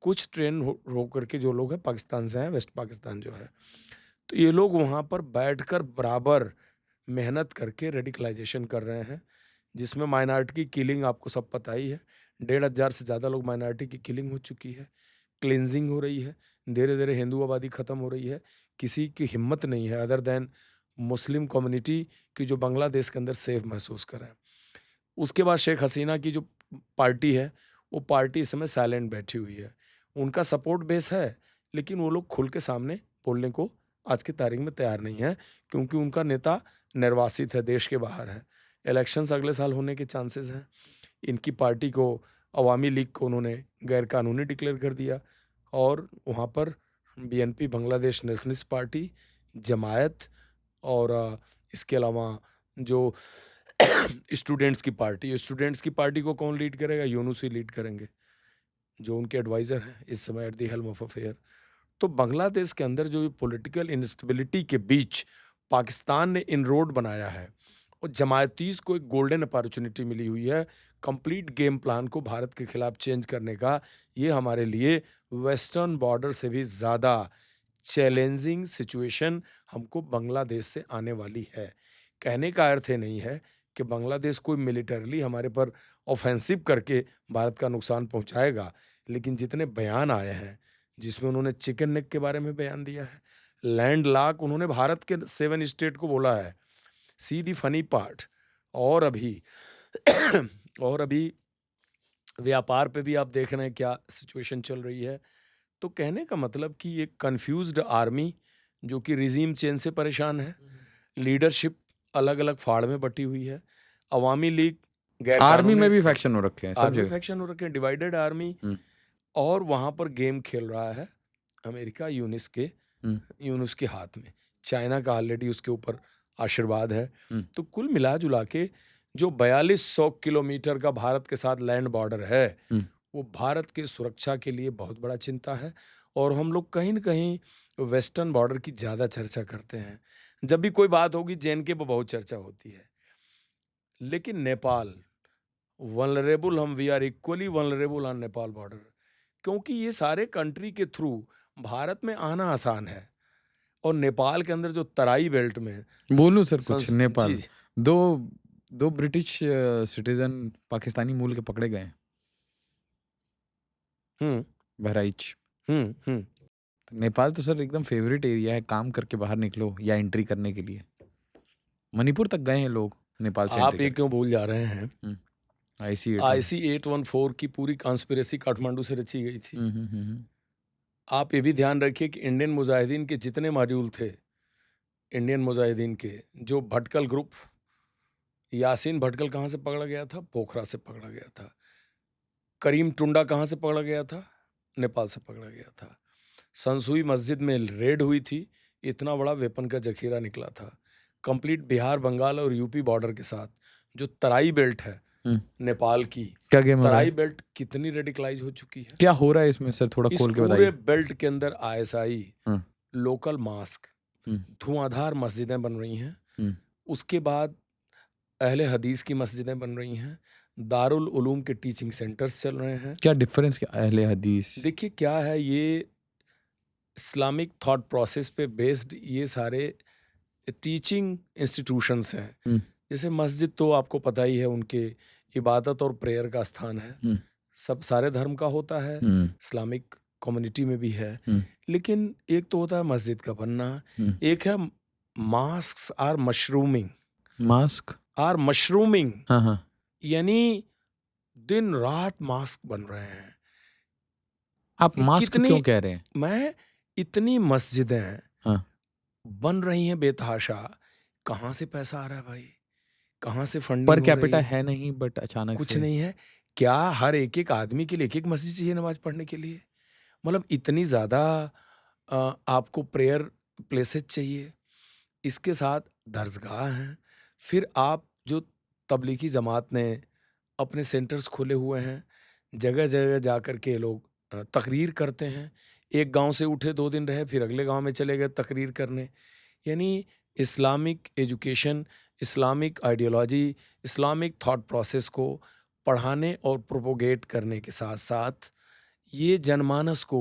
कुछ ट्रेन हो करके जो लोग हैं पाकिस्तान से हैं, वेस्ट पाकिस्तान जो है। तो ये लोग वहाँ पर बैठकर बराबर मेहनत करके रेडिकलाइजेशन कर रहे हैं, जिसमें माइनॉरिटी की किलिंग आपको सब पता ही है। 1500 से ज़्यादा लोग माइनॉरिटी की किलिंग हो चुकी है, क्लिनजिंग हो रही है, धीरे-धीरे हिंदू आबादी ख़त्म हो रही है। किसी की हिम्मत नहीं है अदर दैन मुस्लिम कम्युनिटी की जो बांग्लादेश के अंदर सेफ महसूस करें। उसके बाद शेख हसीना की जो पार्टी है, वो पार्टी इस समय साइलेंट बैठी हुई है। उनका सपोर्ट बेस है, लेकिन वो लोग खुल के सामने बोलने को आज की तारीख में तैयार नहीं है, क्योंकि उनका नेता निर्वासित है, देश के बाहर है। इलेक्शंस अगले साल होने के चांसेस हैं। इनकी पार्टी को अवामी लीग को उन्होंने गैर कानूनी डिक्लेयर कर दिया और वहाँ पर बीएनपी बांग्लादेश नेशनलिस्ट पार्टी, जमायत और इसके अलावा जो स्टूडेंट्स की पार्टी को कौन लीड करेगा? यूनुस ही लीड करेंगे, जो उनके एडवाइज़र हैं इस समय at the helm of affair. तो बांग्लादेश के अंदर जो पॉलिटिकल इंस्टेबिलिटी के बीच पाकिस्तान ने इनरोड बनाया है और जमायतीज़ को एक गोल्डन अपॉर्चुनिटी मिली हुई है कंप्लीट गेम प्लान को भारत के खिलाफ चेंज करने का। ये हमारे लिए वेस्टर्न बॉर्डर से भी ज़्यादा चैलेंजिंग सिचुएशन हमको बांग्लादेश से आने वाली है। कहने का अर्थ ये नहीं है कि बांग्लादेश कोई मिलिटरली हमारे पर ऑफेंसिव करके भारत का नुकसान पहुंचाएगा, लेकिन जितने बयान आए हैं जिसमें उन्होंने चिकन नेक के बारे में बयान दिया है, लैंड लॉक उन्होंने भारत के 7 स्टेट को बोला है। सी दी फनी पार्ट। और अभी और अभी व्यापार पे भी आप देख रहे हैं क्या सिचुएशन चल रही है। तो कहने का मतलब कि एक कंफ्यूज्ड आर्मी जो कि रिजीम चेंज से परेशान है, लीडरशिप अलग अलग फाड़ में बटी हुई है, अवामी लीग गैर आर्मी में कानूनी भी फैक्शन हो रखे हैं सब आर्मी जगह। फैक्शन हो रखे हैं, डिवाइडेड आर्मी। और वहाँ पर गेम खेल रहा है अमेरिका यूनुस के हाथ में। चाइना का ऑलरेडी उसके ऊपर आशीर्वाद है। तो कुल मिला जुला के जो 4200 किलोमीटर का भारत के साथ लैंड बॉर्डर है वो भारत के सुरक्षा के लिए बहुत बड़ा चिंता है। और हम लोग कहीं न कहीं वेस्टर्न बॉर्डर की ज़्यादा चर्चा करते हैं। जब भी कोई बात होगी जेएनके पर बहुत चर्चा होती है, लेकिन Nepal vulnerable, we are equally vulnerable on Nepal border, क्योंकि ये सारे कंट्री के थ्रू भारत में आना आसान है। और नेपाल के अंदर जो तराई बेल्ट में बोलूं सर कुछ? नेपाल जी, दो ब्रिटिश सिटीजन पाकिस्तानी मूल के पकड़े गए हैं बहराइच। तो नेपाल तो सर एकदम फेवरेट एरिया है काम करके बाहर निकलो या एंट्री करने के लिए। मणिपुर तक गए हैं लोग नेपाल से आप एंट्री ये क्यों भूल जा रहे हैं? IC 814 की पूरी कॉन्स्पिरेसी काठमांडू से रची गई थी। आप ये भी ध्यान रखिए कि इंडियन मुजाहिदीन के जितने मॉड्यूल थे, इंडियन मुजाहिदीन के जो भटकल ग्रुप, यासीन भटकल कहाँ से पकड़ा गया था? पोखरा से पकड़ा गया था। करीम टुंडा कहाँ से पकड़ा गया था? नेपाल से पकड़ा गया था। संसुई मस्जिद में रेड हुई थी, इतना बड़ा वेपन का जखीरा निकला था। कंप्लीट बिहार, बंगाल और यूपी बॉर्डर के साथ जो तराई बेल्ट है नेपाल की, क्या गेम हो रहा तराई है? बेल्ट कितनी रेडिकलाइज हो चुकी है? क्या हो रहा है इसमें सर? थोड़ा इस खोल के पूरे बताइए। बेल्ट के अंदर ISI, लोकल मास्क, धुआंधार मस्जिदें बन रही हैं। उसके बाद अहले हदीस की मस्जिदें बन रही हैं, दारुल उलूम के टीचिंग सेंटर्स चल रहे हैं। क्या डिफरेंस क्या अहले हदीस? देखिए क्या है, ये इस्लामिक थॉट प्रोसेस पे बेस्ड ये सारे टीचिंग इंस्टीट्यूशंस हैं। जैसे मस्जिद तो आपको पता ही है, उनके इबादत और प्रेयर का स्थान है। सब सारे धर्म का होता है, इस्लामिक कम्युनिटी में भी है। लेकिन एक तो होता है मस्जिद का बनना, एक है mask are mushrooming. Mask are mushrooming हाँ यानी दिन रात मास्क बन रहे हैं। आप मास्क क्यों कह रहे हैं? मैं इतनी मस्जिदें बन रही हैं बेतहाशा, कहाँ से पैसा आ रहा है भाई? कहाँ से फंडिंग पर हो कैपिटा रही है नहीं, बट अचानक कुछ से नहीं है। क्या हर एक आदमी के लिए एक मस्जिद चाहिए नमाज पढ़ने के लिए? मतलब इतनी ज़्यादा आपको प्रेयर प्लेसेस चाहिए, इसके साथ दरसगाह हैं। फिर आप जो तबलीगी जमात ने अपने सेंटर्स खोले हुए हैं, जगह जगह जा कर के लोग तकरीर करते हैं। एक गांव से उठे 2 दिन रहे, फिर अगले गांव में चले गए तकरीर करने। यानी Islamic education, Islamic ideology, Islamic thought process को पढ़ाने और प्रोपोगेट करने के साथ साथ ये जनमानस को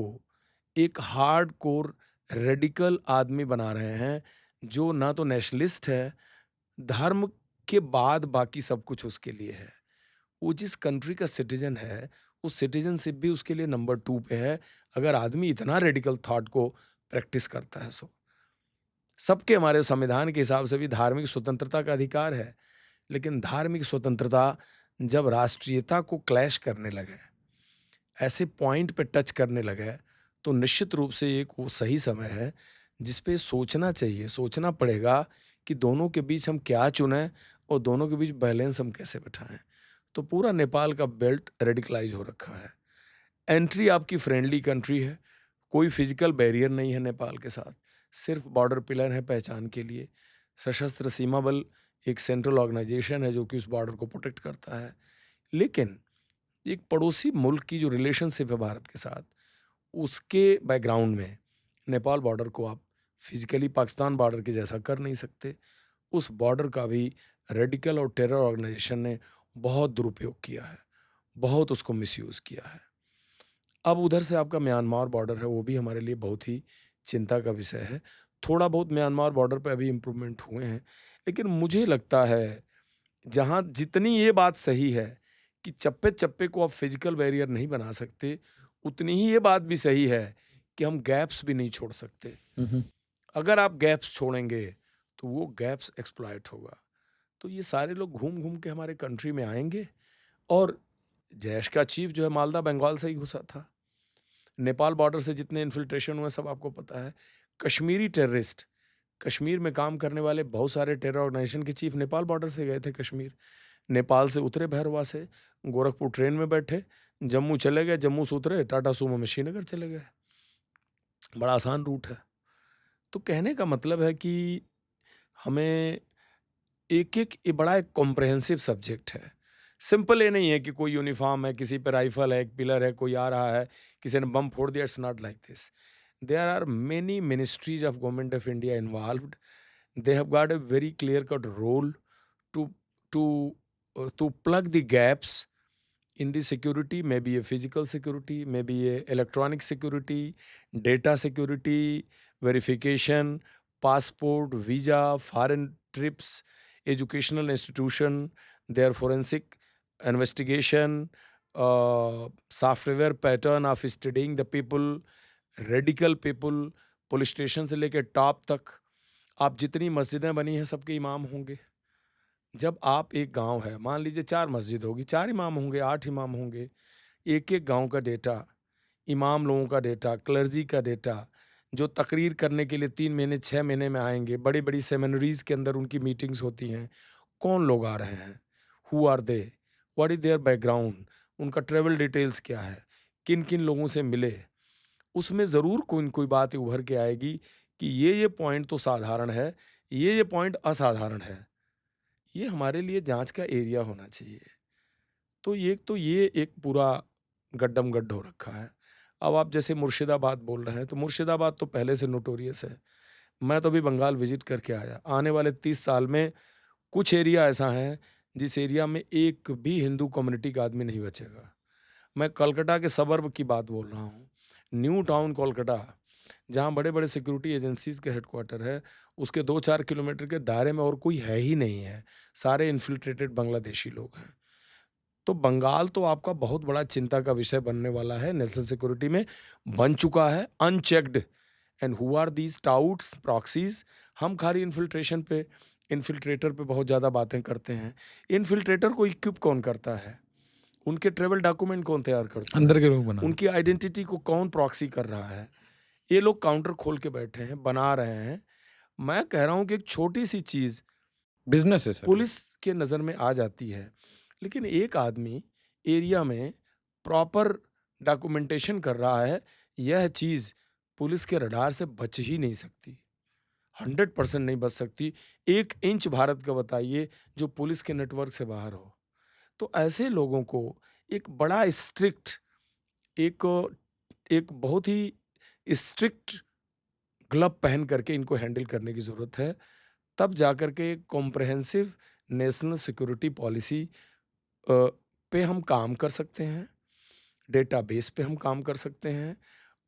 एक हार्ड कोर रेडिकल आदमी बना रहे हैं, जो ना तो नेशनलिस्ट है, धर्म के बाद बाकी सब कुछ उसके लिए है। वो जिस कंट्री का सिटीजन है, उस सिटीजनशिप भी उसके लिए नंबर 2 पे है, अगर आदमी इतना रेडिकल थॉट को प्रैक्टिस करता है। सो सबके, हमारे संविधान के हिसाब से भी धार्मिक स्वतंत्रता का अधिकार है, लेकिन धार्मिक स्वतंत्रता जब राष्ट्रीयता को क्लैश करने लगे, ऐसे पॉइंट पे टच करने लगे, तो निश्चित रूप से एक वो सही समय है जिस पे सोचना चाहिए, सोचना पड़ेगा कि दोनों के बीच हम क्या चुनें और दोनों के बीच बैलेंस हम कैसे बिठाएं। तो पूरा नेपाल का बेल्ट रेडिकलाइज हो रखा है। एंट्री आपकी फ्रेंडली कंट्री है, कोई फिजिकल बैरियर नहीं है नेपाल के साथ, सिर्फ बॉर्डर पिलर है पहचान के लिए। सशस्त्र सीमा बल एक सेंट्रल ऑर्गेनाइजेशन है जो कि उस बॉर्डर को प्रोटेक्ट करता है। लेकिन एक पड़ोसी मुल्क की जो रिलेशनशिप है भारत के साथ, उसके बैकग्राउंड में नेपाल बॉर्डर को आप फिजिकली पाकिस्तान बॉर्डर के जैसा कर नहीं सकते। उस बॉर्डर का भी रेडिकल और टेरर ऑर्गेनाइजेशन ने बहुत दुरुपयोग किया है, बहुत उसको मिसयूज़ किया है। अब उधर से आपका म्यांमार बॉर्डर है, वो भी हमारे लिए बहुत ही चिंता का विषय है। थोड़ा बहुत म्यांमार बॉर्डर पे अभी इम्प्रूवमेंट हुए हैं, लेकिन मुझे लगता है जहाँ जितनी ये बात सही है कि चप्पे-चप्पे को आप फिजिकल बैरियर नहीं बना सकते, उतनी ही ये बात भी सही है कि हम गैप्स भी नहीं छोड़ सकते। हुँ। अगर आप गैप्स छोड़ेंगे, तो वो गैप्स एक्सप्लॉइट होगा। तो ये सारे लोग घूम-घूम के हमारे कंट्री में आएँगे और जैश का चीफ जो है मालदा बंगाल से ही घुसा था। नेपाल बॉर्डर से जितने इन्फिल्ट्रेशन हुए सब आपको पता है। कश्मीरी टेररिस्ट, कश्मीर में काम करने वाले बहुत सारे टेरर ऑर्गेनाइजेशन के चीफ नेपाल बॉर्डर से गए थे कश्मीर। नेपाल से उतरे भैरवा से, गोरखपुर ट्रेन में बैठे, जम्मू चले गए, जम्मू से उतरे टाटा सूमो में श्रीनगर चले गए। बड़ा आसान रूट है। तो कहने का मतलब है कि हमें एक-एक ये बड़ा एक कॉम्प्रिहेंसिव सब्जेक्ट है। सिंपल ये नहीं है कि कोई यूनिफ़ॉर्म है, किसी पे राइफ़ल है, एक पिलर है, कोई आ रहा है, किसी ने बम फोड़ दिया, it's not like this. There are many ministries of government of India involved. They have got a very clear cut role to to to plug the gaps in the security, maybe a physical security, maybe a electronic security, data security, verification, passport, visa, foreign trips, educational institution, their forensic investigation, software pattern of studying the people, radical people, police station से लेकर top तक। आप जितनी मस्जिदें बनी हैं सबके इमाम होंगे। जब आप एक गांव है, मान लीजिए 4 मस्जिद होगी, 4 इमाम होंगे, 8 इमाम होंगे। एक-एक गांव का डेटा, इमाम लोगों का डेटा, क्लर्जी का डेटा, जो तकरीर करने के लिए 3 महीने, 6 महीने में आएँगे, बड़ी-बड़ी सेमिनरीज़ के अंदर उनकी मीटिंग्स होती हैं। कौन लोग आ रहे हैं? Who are they? What is their background? उनका ट्रैवल डिटेल्स क्या है? किन-किन लोगों से मिले? उसमें ज़रूर कोई न कोई बात उभर के आएगी कि ये पॉइंट तो साधारण है, ये पॉइंट असाधारण है। ये हमारे लिए जाँच का एरिया होना चाहिए। तो ये एक पूरा गड्ढम-गड्ढ हो रखा है। अब आप जैसे मुर्शिदाबाद बोल रहे हैं, तो मुर्शिदाबाद तो पहले से नोटोरियस है। मैं तो अभी बंगाल विज़िट करके आया। आने वाले 30 साल में कुछ एरिया ऐसा है, जिस एरिया में एक भी हिंदू कम्युनिटी का आदमी नहीं बचेगा। मैं कलकत्ता के सबर्ब की बात बोल रहा हूँ। न्यू टाउन कोलकाता, जहाँ बड़े-बड़े सिक्योरिटी एजेंसीज़ का हेडक्वार्टर है, उसके 2-4 किलोमीटर के दायरे में और कोई है ही नहीं है। सारे इन्फिल्ट्रेटेड बांग्लादेशी लोग हैं। तो बंगाल तो आपका बहुत बड़ा चिंता का विषय बनने वाला है, नेशनल सिक्योरिटी में बन चुका है, unchecked. And who are these touts, proxies? हम खाली इन्फिल्ट्रेटर पे बहुत ज़्यादा बातें करते हैं। इन्फिल्ट्रेटर को इक्विप कौन करता है? उनके ट्रैवल डॉक्यूमेंट कौन तैयार करता अंदर है? के लोग बना रहे हैं। उनकी आइडेंटिटी को कौन प्रॉक्सी कर रहा है? ये लोग काउंटर खोल के बैठे हैं, बना रहे हैं। मैं कह रहा हूँ कि एक छोटी-सी चीज़ बिज़नेस है सर वो। पुलिस के नज़र में आ जाती है, लेकिन एक आदमी एरिया में प्रॉपर डॉक्यूमेंटेशन कर रहा है, यह चीज़ पुलिस के रडार से बच ही नहीं सकती। 100% नहीं बच सकती। 1 इंच भारत का बताइए जो पुलिस के नेटवर्क से बाहर हो। तो ऐसे लोगों को एक बड़ा स्ट्रिक्ट, एक एक बहुत ही स्ट्रिक्ट ग्लव पहन करके इनको हैंडल करने की ज़रूरत है। तब जाकर के एक कॉम्प्रिहेंसिव नेशनल सिक्योरिटी पॉलिसी पे हम काम कर सकते हैं, डेटाबेस पे हम काम कर सकते हैं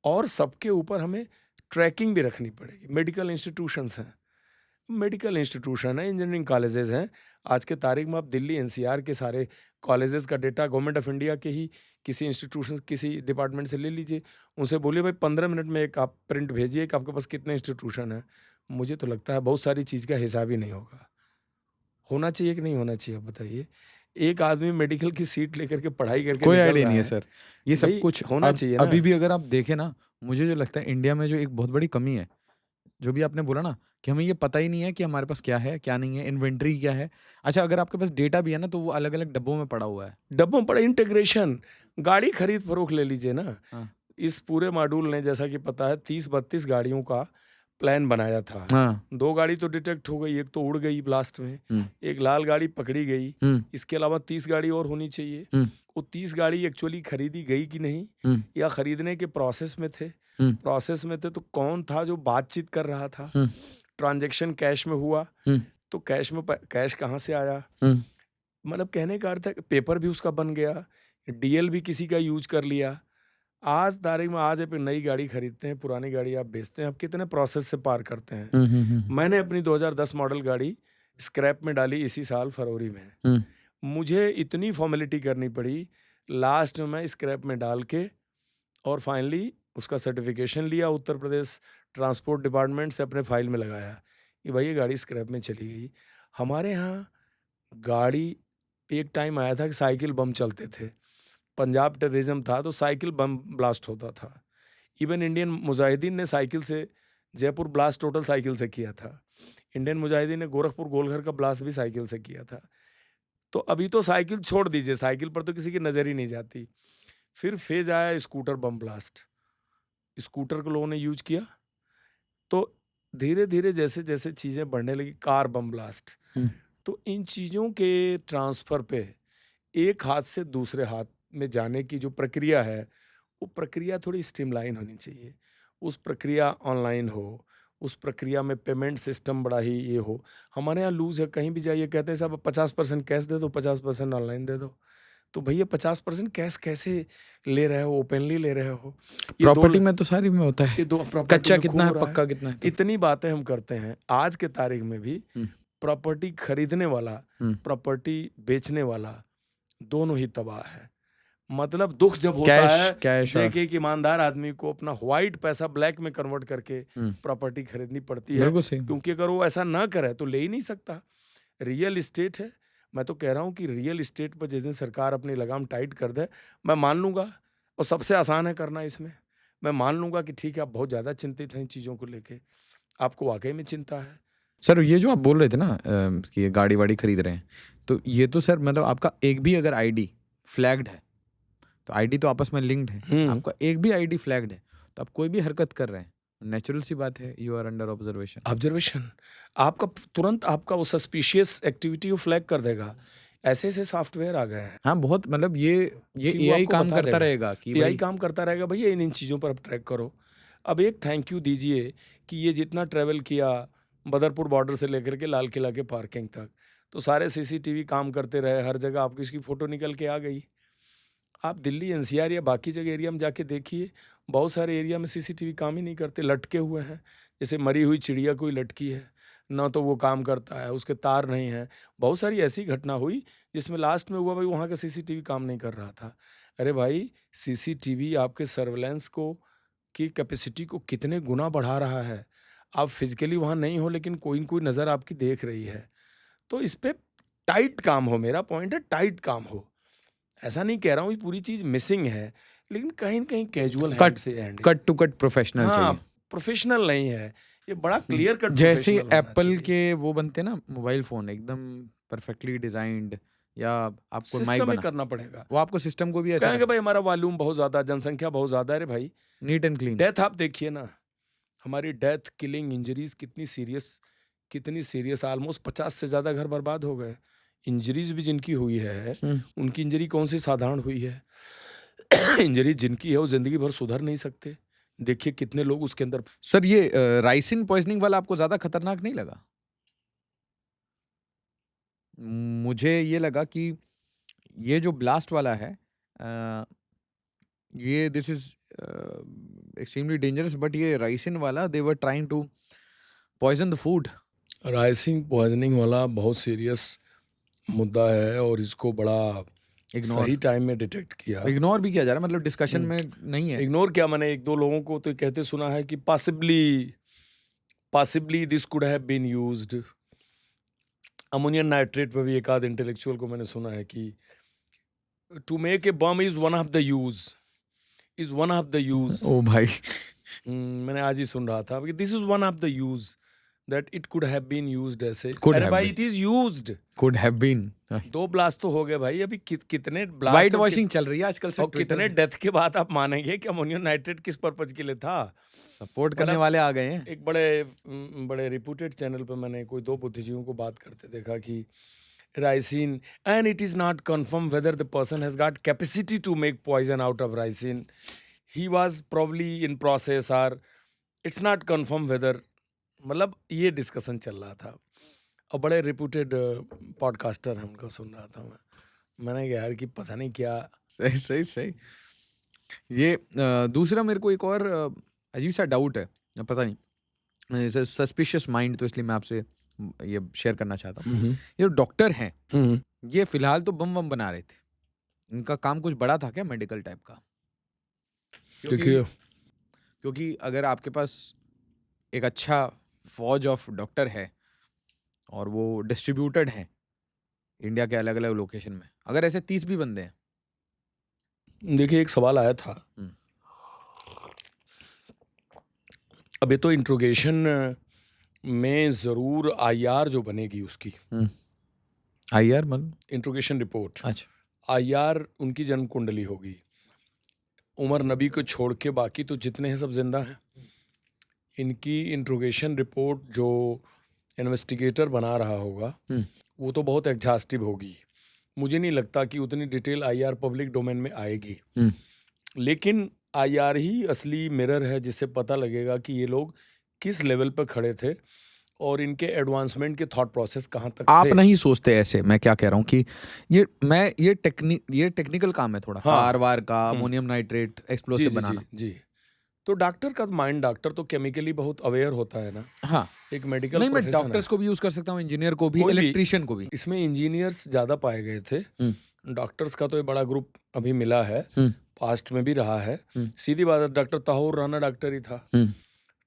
और सबके ऊपर हमें ट्रैकिंग भी रखनी पड़ेगी। मेडिकल इंस्टीट्यूशंस हैं, मेडिकल इंस्टीट्यूशन है, इंजीनियरिंग कॉलेजेस हैं। आज के तारीख में आप दिल्ली एनसीआर के सारे कॉलेजेस का डेटा गवर्नमेंट ऑफ इंडिया के ही किसी इंस्टीट्यूशन, किसी डिपार्टमेंट से ले लीजिए। उनसे बोलिए भाई 15 मिनट में एक आप प्रिंट भेजिए कि आपके पास कितने इंस्टीट्यूशन हैं। मुझे तो लगता है बहुत सारी चीज़ का हिसाब ही नहीं होगा। होना चाहिए कि नहीं होना चाहिए, आप बताइए? एक आदमी मेडिकल की सीट लेकर के पढ़ाई करके कोई निकल आइडिया रहा नहीं है है, सर। ये सब भई कुछ होना अब चाहिए ना। अभी भी अगर आप देखें ना, मुझे जो लगता है इंडिया में जो एक बहुत बड़ी कमी है, जो भी आपने बोला ना कि हमें ये पता ही नहीं है कि हमारे पास क्या है, क्या नहीं है, इन्वेंटरी क्या है। अच्छा, अगर आपके पास डेटा भी है ना, तो वो अलग-अलग डब्बों में पड़ा हुआ है। डब्बों में पड़ा इंटीग्रेशन, गाड़ी खरीद फरोख्त ले लीजिए ना। हाँ। इस पूरे मॉड्यूल ने जैसा कि पता है 30-32 गाड़ियों का प्लान बनाया था। हाँ। 2 गाड़ी तो डिटेक्ट हो गई, एक तो उड़ गई ब्लास्ट में, हुँ, एक लाल गाड़ी पकड़ी गई। हुँ, इसके अलावा 30 गाड़ी और होनी चाहिए। हुँ, वो 30 गाड़ी एक्चुअली खरीदी गई कि नहीं, हुँ, या खरीदने के प्रोसेस में थे? हुँ, प्रोसेस में थे तो कौन था जो बातचीत कर रहा था? हुँ, ट्रांज़ैक्शन कैश में हुआ, हुँ, तो कैश में प कैश कहाँ से आया? हुँ, मतलब कहने का अर्थ है कि पेपर भी उसका बन गया, डीएल भी किसी का यूज़ कर लिया। आज तारीख में आज आप एक नई गाड़ी खरीदते हैं, पुरानी गाड़ी आप बेचते हैं, आप कितने प्रोसेस से पार करते हैं। हुँ, हुँ, हुँ, मैंने अपनी 2010 मॉडल गाड़ी स्क्रैप में डाली इसी साल फरवरी में। हुँ, मुझे इतनी फ़ॉर्मेलिटी करनी पड़ी, लास्ट में मैं स्क्रैप में डाल के और फाइनली उसका सर्टिफ़िकेशन लिया, उत्तर प्रदेश ट्रांसपोर्ट डिपार्टमेंट से अपने फ़ाइल में लगाया कि भाई ये गाड़ी स्क्रैप में चली गई। हमारे यहाँ गाड़ी एक टाइम आया था कि साइकिल बम चलते थे। पंजाब टेररिज़्म था तो साइकिल बम ब्लास्ट होता था। इवन इंडियन मुजाहिदीन ने साइकिल से जयपुर ब्लास्ट टोटल साइकिल से किया था। इंडियन मुजाहिदीन ने गोरखपुर गोलघर का ब्लास्ट भी साइकिल से किया था। तो अभी तो साइकिल छोड़ दीजिए, साइकिल पर तो किसी की नज़र ही नहीं जाती। फिर फ़ेज़ आया स्कूटर बम ब्लास्ट। स्कूटर को लोगों ने यूज़ किया, तो धीरे-धीरे जैसे-जैसे चीज़ें बढ़ने लगी, कार बम ब्लास्ट। हुँ। तो इन चीज़ों के ट्रांसफ़र पे एक हाथ से दूसरे हाथ में जाने की जो प्रक्रिया है, वो प्रक्रिया थोड़ी स्ट्रीमलाइन होनी चाहिए। उस प्रक्रिया ऑनलाइन हो, उस प्रक्रिया में पेमेंट सिस्टम बड़ा ही ये हो। हमारे यहाँ लूज़ है, कहीं भी जाइए कहते हैं साहब 50% कैश दे दो, 50% ऑनलाइन दे दो। तो भैया 50% कैश कैसे ले रहे हो, ओपनली ले रहे हो? ये 2 प्रॉपर्टी में तो सारी में होता है। ये 2 प्रॉपर्टी कच्चा में खूब कितना हो है, रहा है। पक्का कितना है तब। इतनी बातें हम करते हैं, आज के तारीख में भी हुँ, प्रॉपर्टी खरीदने वाला, हुँ। प्रॉपर्टी बेचने वाला, दोनों ही तबाह है। मतलब दुःख जब होता कैश है, कैश जब और कि एक ईमानदार आदमी को अपना व्हाइट पैसा ब्लैक में कन्वर्ट करके हुँ, प्रॉपर्टी खरीदनी पड़ती है, बिल्कुल सही। क्योंकि अगर वो ऐसा ना करे तो ले ही नहीं सकता। रियल एस्टेट है, मैं तो कह रहा हूँ कि रियल एस्टेट पर जिस दिन सरकार अपनी लगाम टाइट कर दे, मैं मान लूँगा, और सबसे आसान है करना इसमें। मैं मान लूँगा कि ठीक है, आप बहुत ज़्यादा चिंतित हैं इन चीज़ों को लेके, आपको वाक़ई में चिंता है। सर, ये जो आप बोल रहे थे ना कि ये गाड़ी-वाड़ी खरीद रहे हैं, तो ये तो सर मतलब आपका एक भी अगर आईडी फ्लैग्ड है, तो आईडी तो आपस में लिंक्ड है। हुँ। आपका एक भी आईडी फ्लैग्ड है, तो आप कोई भी हरकत कर रहे हैं, नेचुरल सी बात है, you are under observation. Observation, आपका तुरंत आपका वो सस्पिशियस एक्टिविटी वो फ्लैग कर देगा। ऐसे-ऐसे सॉफ्टवेयर आ गए हैं हाँ, बहुत मतलब ये कि वो एआई आपको काम बता करता देगा। रहेगा कि एआई भाई काम करता रहेगा, भैया इन-इन चीज़ों पर आप ट्रैक करो। अब एक थैंक यू दीजिए कि ये जितना ट्रैवल किया बदरपुर बॉर्डर से लेकर के लाल किला के पार्किंग तक, तो सारे सीसीटीवी काम करते रहे, हर जगह आपकी इसकी फ़ोटो निकल के आ गई। आप दिल्ली एनसीआर या बाकी जगह एरिया में जाके देखिए, बहुत सारे एरिया में सीसीटीवी काम ही नहीं करते, लटके हुए हैं। जैसे मरी हुई चिड़िया कोई लटकी है, ना तो वो काम करता है, उसके तार नहीं हैं। बहुत सारी ऐसी घटना हुई जिसमें लास्ट में हुआ भाई वहाँ का सीसीटीवी काम नहीं कर रहा था। अरे भाई, सीसीटीवी आपके सर्विलेंस को की कैपेसिटी को कितने गुना बढ़ा रहा है। आप फिज़िकली वहाँ नहीं हो लेकिन कोई न कोई नज़र आपकी देख रही है। तो इस पे टाइट काम हो, मेरा पॉइंट है टाइट काम हो। ऐसा नहीं कह रहा हूँ ये पूरी चीज़ मिसिंग है, लेकिन कहीं न कहीं कैजुअल हैंड कट से hand cut to cut professional हाँ, चाहिए। प्रोफ़ेशनल नहीं है। ये बड़ा ज क्लियर कट जैसे प्रोफ़ेशनल होना एप्पल चाहिए। के वो बनते हैं ना मोबाइल फ़ोन एकदम परफेक्टली डिज़ाइन्ड, या आपको माइक सिस्टम ही बना, करना पड़ेगा। वो आपको सिस्टम को भी ऐसा कहेंगे करना, भाई हमारा वॉल्यूम बहुत ज़्यादा है, जनसंख्या बहुत ज़्यादा है। अरे भाई, नीट एंड क्लीन। डेथ आप देखिए ना, हमारी डेथ, किलिंग, इंजरीज़ कितनी सीरियस ऑलमोस्ट 50 से ज़्यादा घर बर्बाद हो गए। इंजरीज़ भी जिनकी हुई है, हुँ। उनकी इंजरी कौन-सी साधारण हुई है। इंजरी जिनकी है वो ज़िंदगी भर सुधर नहीं सकते। देखिए कितने लोग उसके अंदर सर, ये राइसिन पॉइज़निंग वाला आपको ज़्यादा खतरनाक नहीं लगा? मुझे ये लगा कि ये जो ब्लास्ट वाला है, अ, ये this is extremely dangerous, but ये राइसिन वाला they were trying to poison the food. Ricin poisoning वाला बहुत सीरियस मुद्दा है और इसको बड़ा इग्नोर सही टाइम में डिटेक्ट किया। इग्नोर भी किया जा रहा है, मतलब डिस्कशन हुँ, में नहीं है। इग्नोर क्या, मैंने 1-2 लोगों को तो कहते सुना है कि possibly this could have been used. Ammonium nitrate पे भी एक आध इंटेलेक्चुअल को मैंने सुना है कि to make a bomb is one of the use. ओ भाई! मैंने आज ही सुन रहा था कि this is one of the use that it could have been used ऐसे। Could अरे have भाई been. It is used. Could have been. 2 blast तो हो गए भाई, अभी कितने ब्लास्ट वाइट वॉशिंग चल रही है आजकल से और ट्विटर कितने पे। डेथ के बाद आप मानेंगे कि अमोनियम नाइट्रेट किस पर्पज के लिए था। सपोर्ट करने मतलब वाले आ गए हैं। एक बड़े रिप्यूटेड चैनल पे मैंने कोई 2 बुद्धिजीवियों को बात करते देखा कि ricin, and it is not confirm whether the person has got capacity to make poison out of ricin, he was probably in process, और इट्स नॉट कन्फर्म वेदर, मतलब ये डिस्कशन चल रहा था। और बड़े रिप्यूटेड पॉडकास्टर हैं, उनका सुन रहा था मैंने कहा यार कि पता नहीं क्या। सही सही सही। ये दूसरा मेरे को एक और अजीब सा डाउट है, पता नहीं, सस्पिशियस माइंड, तो इसलिए मैं आपसे ये शेयर करना चाहता हूँ। ये जो डॉक्टर हैं, ये फिलहाल तो बम बम बना रहे थे, इनका काम कुछ बड़ा था क्या मेडिकल टाइप का? देखिए क्योंकि अगर आपके पास एक अच्छा फौज ऑफ डॉक्टर है और वो डिस्ट्रीब्यूटेड हैं इंडिया के अलग अलग लोकेशन में, अगर ऐसे 30 भी बंदे हैं। देखिए एक सवाल आया था, अब ये तो इंट्रोगेशन में जरूर आईआर जो बनेगी उसकी, आईआर मतलब इंट्रोगेशन रिपोर्ट, अच्छा, आईआर उनकी जन्म कुंडली होगी। उमर नबी को छोड़ के बाकी तो जितने हैं सब जिंदा हैं। इनकी इंट्रोगेशन रिपोर्ट जो इन्वेस्टिगेटर बना रहा होगा वो तो बहुत एग्जॉस्टिव होगी। मुझे नहीं लगता कि उतनी डिटेल आईआर पब्लिक डोमेन में आएगी, लेकिन आईआर ही असली मिरर है जिससे पता लगेगा कि ये लोग किस लेवल पर खड़े थे और इनके एडवांसमेंट के थॉट प्रोसेस कहाँ तक आप थे। नहीं सोचते ऐसे? मैं क्या कह रहा हूँ कि ये टेक्निकल काम है थोड़ा, हाँ। तार वार का, अमोनियम नाइट्रेट एक्सप्लोसिव बनाना। जी। तो डॉक्टर का माइंड, डॉक्टर तो केमिकली बहुत अवेयर होता है ना। हाँ, एक मेडिकल नहीं, मैं प्रोफेशन डॉक्टर्स को भी यूज कर सकता हूँ, इंजीनियर को भी, कोई भी। इलेक्ट्रिशियन को भी। इसमें इंजीनियर्स ज़्यादा पाए गए थे। डॉक्टर्स का तो ये बड़ा ग्रुप अभी मिला है, पास्ट में भी रहा है। सीधी बात है, डॉक्टर ताहूर राना डॉक्टर ही था।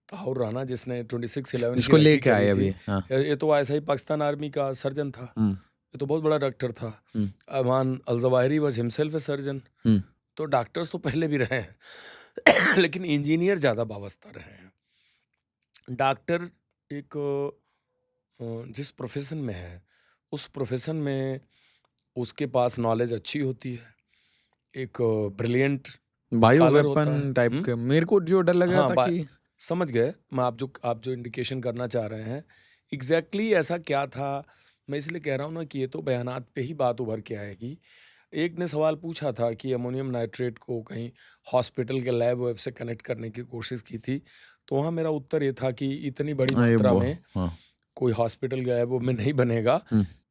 ताहूर राना जिसने 26/11 जिसको की लेके आए थी। अभी, हाँ। ये तो ऐसा ही पाकिस्तान आर्मी का सर्जन था, ये तो बहुत बड़ा डॉक्टर था। Aman al-Zawahiri was himself a surgeon. तो डॉक्टर्स तो पहले भी रहे हैं लेकिन इंजीनियर ज़्यादा वाबस्ता रहे हैं। डॉक्टर एक जिस प्रोफेशन में है उस प्रोफेशन में उसके पास नॉलेज अच्छी होती है, एक ब्रिलियंट बायो स्कॉलर होता वेपन है। टाइप के मेरे को जो डर लग रहा था कि समझ गए मैं, आप जो इंडिकेशन करना चाह रहे हैं एग्जैक्टली ऐसा क्या था। मैं इसलिए कह रहा हूँ ना कि ये तो बयानात पे ही बात उभर के आएगी। एक ने सवाल पूछा था कि अमोनियम नाइट्रेट को कहीं हॉस्पिटल के लैब वेब से कनेक्ट करने की कोशिश की थी, तो वहाँ मेरा उत्तर ये था कि इतनी बड़ी मात्रा में कोई हॉस्पिटल लैब में नहीं बनेगा।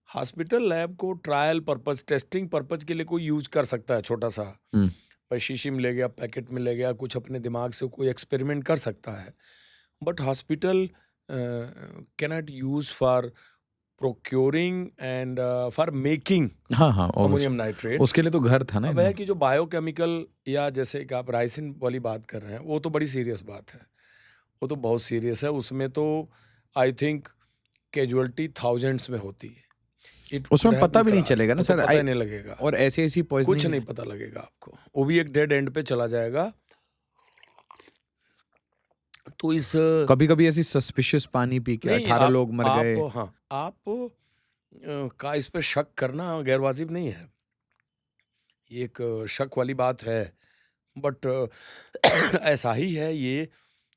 हॉस्पिटल लैब को ट्रायल पर्पज, टेस्टिंग पर्पज के लिए कोई यूज कर सकता है, छोटा सा भाई शीशी में ले गया, पैकेट में ले गया, कुछ अपने दिमाग से कोई एक्सपेरिमेंट कर सकता है। But hospital can not use for procuring and for making ammonium nitrate. उसके लिए तो घर था ना। अब है कि जो बायोकेमिकल या जैसे कि आप राइसिन वाली बात कर रहे हैं, वो तो बड़ी सीरियस बात है, वो तो बहुत सीरियस है। उसमें तो आई थिंक कैजुअलिटी थाउजेंड्स में होती है। उसमें पता भी नहीं चलेगा ना सर, पता ही नहीं लगेगा। और ऐसी पॉइजनिंग कुछ नहीं पता लगेगा आपको, वो भी एक डेड एंड पे चला जाएगा। तो इस कभी ऐसी सस्पिशियस पानी पी के 18 लोग मर गए। हाँ, आप का इस पे शक करना गैरवाजिब नहीं है, ये एक शक वाली बात है। बट ऐसा ही है, ये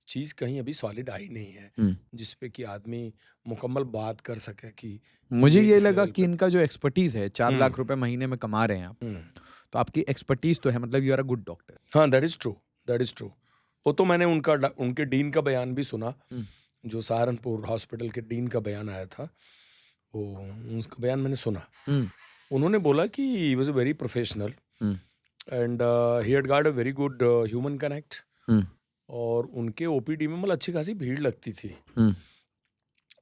चीज कहीं अभी सॉलिड आई नहीं है जिसपे कि आदमी मुकम्मल बात कर सके कि मुझे ये लगा कि इनका जो एक्सपर्टीज है, 4 लाख रुपए महीने में कमा रहे हैं आप, तो आपकी एक्सपर्टीज तो है, मतलब you are a good doctor. हाँ, दैट इज ट्रू। वो तो मैंने उनके डीन का बयान भी सुना, जो सहारनपुर हॉस्पिटल के डीन का बयान आया था, वो उसका बयान मैंने सुना। उन्होंने बोला कि he was a very professional and he had got a very good human connect, और उनके ओपीडी में मतलब अच्छी खासी भीड़ लगती थी।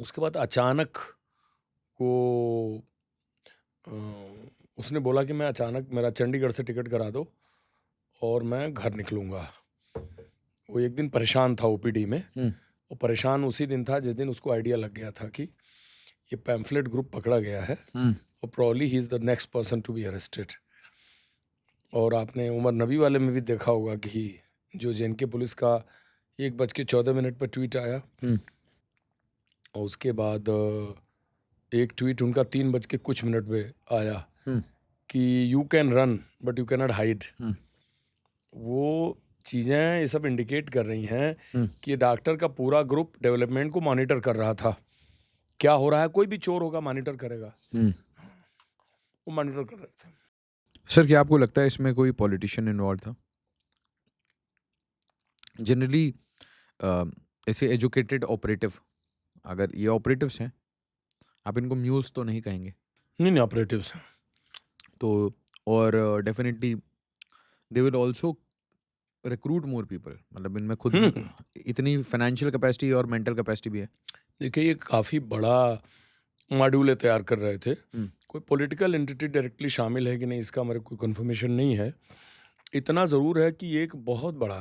उसके बाद अचानक वो उसने बोला कि मैं अचानक मेरा चंडीगढ़ से टिकट करा दो और मैं घर निकलूँगा। वो एक दिन परेशान था ओपीडी में, और परेशान उसी दिन था जिस दिन उसको आइडिया लग गया था कि ये पैम्फलेट ग्रुप पकड़ा गया है और probably he is the next person to be arrested. और आपने उमर नबी वाले में भी देखा होगा कि जो जेएनके पुलिस का 1:14 पर ट्वीट आया और उसके बाद एक ट्वीट उनका 3 बज के कुछ मिनट पे आया कि you can run but you can not hide. वो चीज़ें ये सब इंडिकेट कर रही हैं कि डॉक्टर का पूरा ग्रुप डेवलपमेंट को मॉनिटर कर रहा था। क्या हो रहा है, कोई भी चोर होगा मॉनिटर करेगा, वो मॉनिटर कर रहे थे। सर क्या आपको लगता है इसमें कोई पॉलिटिशियन इन्वॉल्व था? जनरली ऐसे एजुकेटेड ऑपरेटिव, अगर ये ऑपरेटिव्स हैं, आप इनको म्यूल्स तो नहीं कहेंगे नहीं ऑपरेटिव्स हैं। तो, और definitely they will also recruit more people, मतलब इनमें खुद इतनी फाइनेंशियल कैपेसिटी और मेंटल कैपेसिटी भी है। देखिए ये काफ़ी बड़ा मॉड्यूल तैयार कर रहे थे। कोई पॉलिटिकल एंटिटी डायरेक्टली शामिल है कि नहीं इसका हमारे कोई कंफर्मेशन नहीं है। इतना ज़रूर है कि एक बहुत बड़ा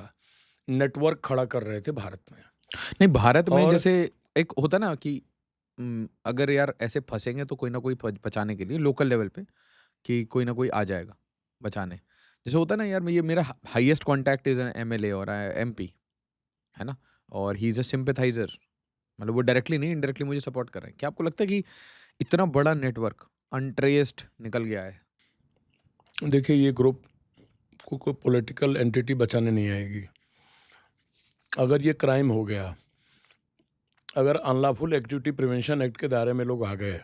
नेटवर्क खड़ा कर रहे थे भारत में। नहीं, भारत में और जैसे एक होता ना कि अगर यार ऐसे फंसेंगे तो कोई ना कोई बचाने के लिए लोकल लेवल पे कि कोई ना कोई आ जाएगा बचाने। जैसे होता ना यार, ये मेरा highest contact is an MLA और एमपी, है ना, और ही इज अ सिंपैथाइजर, मतलब वो डायरेक्टली नहीं इनडायरेक्टली मुझे सपोर्ट कर रहे हैं। क्या आपको लगता है कि इतना बड़ा नेटवर्क अनट्रेस्ड निकल गया है? देखिए ये ग्रुप को कोई पॉलिटिकल एंटिटी बचाने नहीं आएगी। अगर ये क्राइम हो गया, अगर अनलॉफुल एक्टिविटी प्रिवेंशन एक्ट के दायरे में लोग आ गए,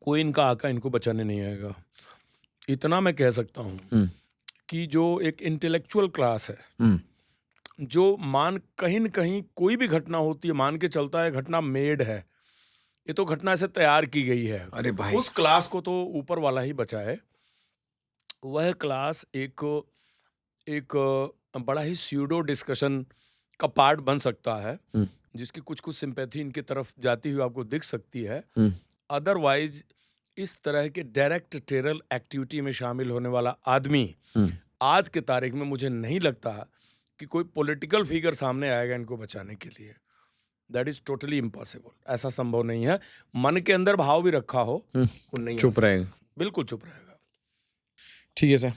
कोई इनका आका इनको बचाने नहीं आएगा। इतना मैं कह सकता हूँ कि जो एक इंटेलेक्चुअल क्लास है, जो कहीं न कहीं कोई भी घटना होती है मान के चलता है घटना मेड है, ये तो घटना से तैयार की गई है। अरे भाई, उस क्लास को तो ऊपर वाला ही बचाए। वह क्लास एक बड़ा ही स्यूडो डिस्कशन का पार्ट बन सकता है, जिसकी कुछ सिंपैथी इनकी तरफ जाती हुई आपको दिख सकती है। अदरवाइज इस तरह के डायरेक्ट टेरर एक्टिविटी में शामिल होने वाला आदमी आज के तारीख में मुझे नहीं लगता कि कोई पॉलिटिकल फिगर सामने आएगा इनको बचाने के लिए। That is totally impossible. ऐसा संभव नहीं है। मन के अंदर भाव भी रखा हो, वो नहीं चुप रहेगा। बिल्कुल चुप रहेगा। ठीक है सर।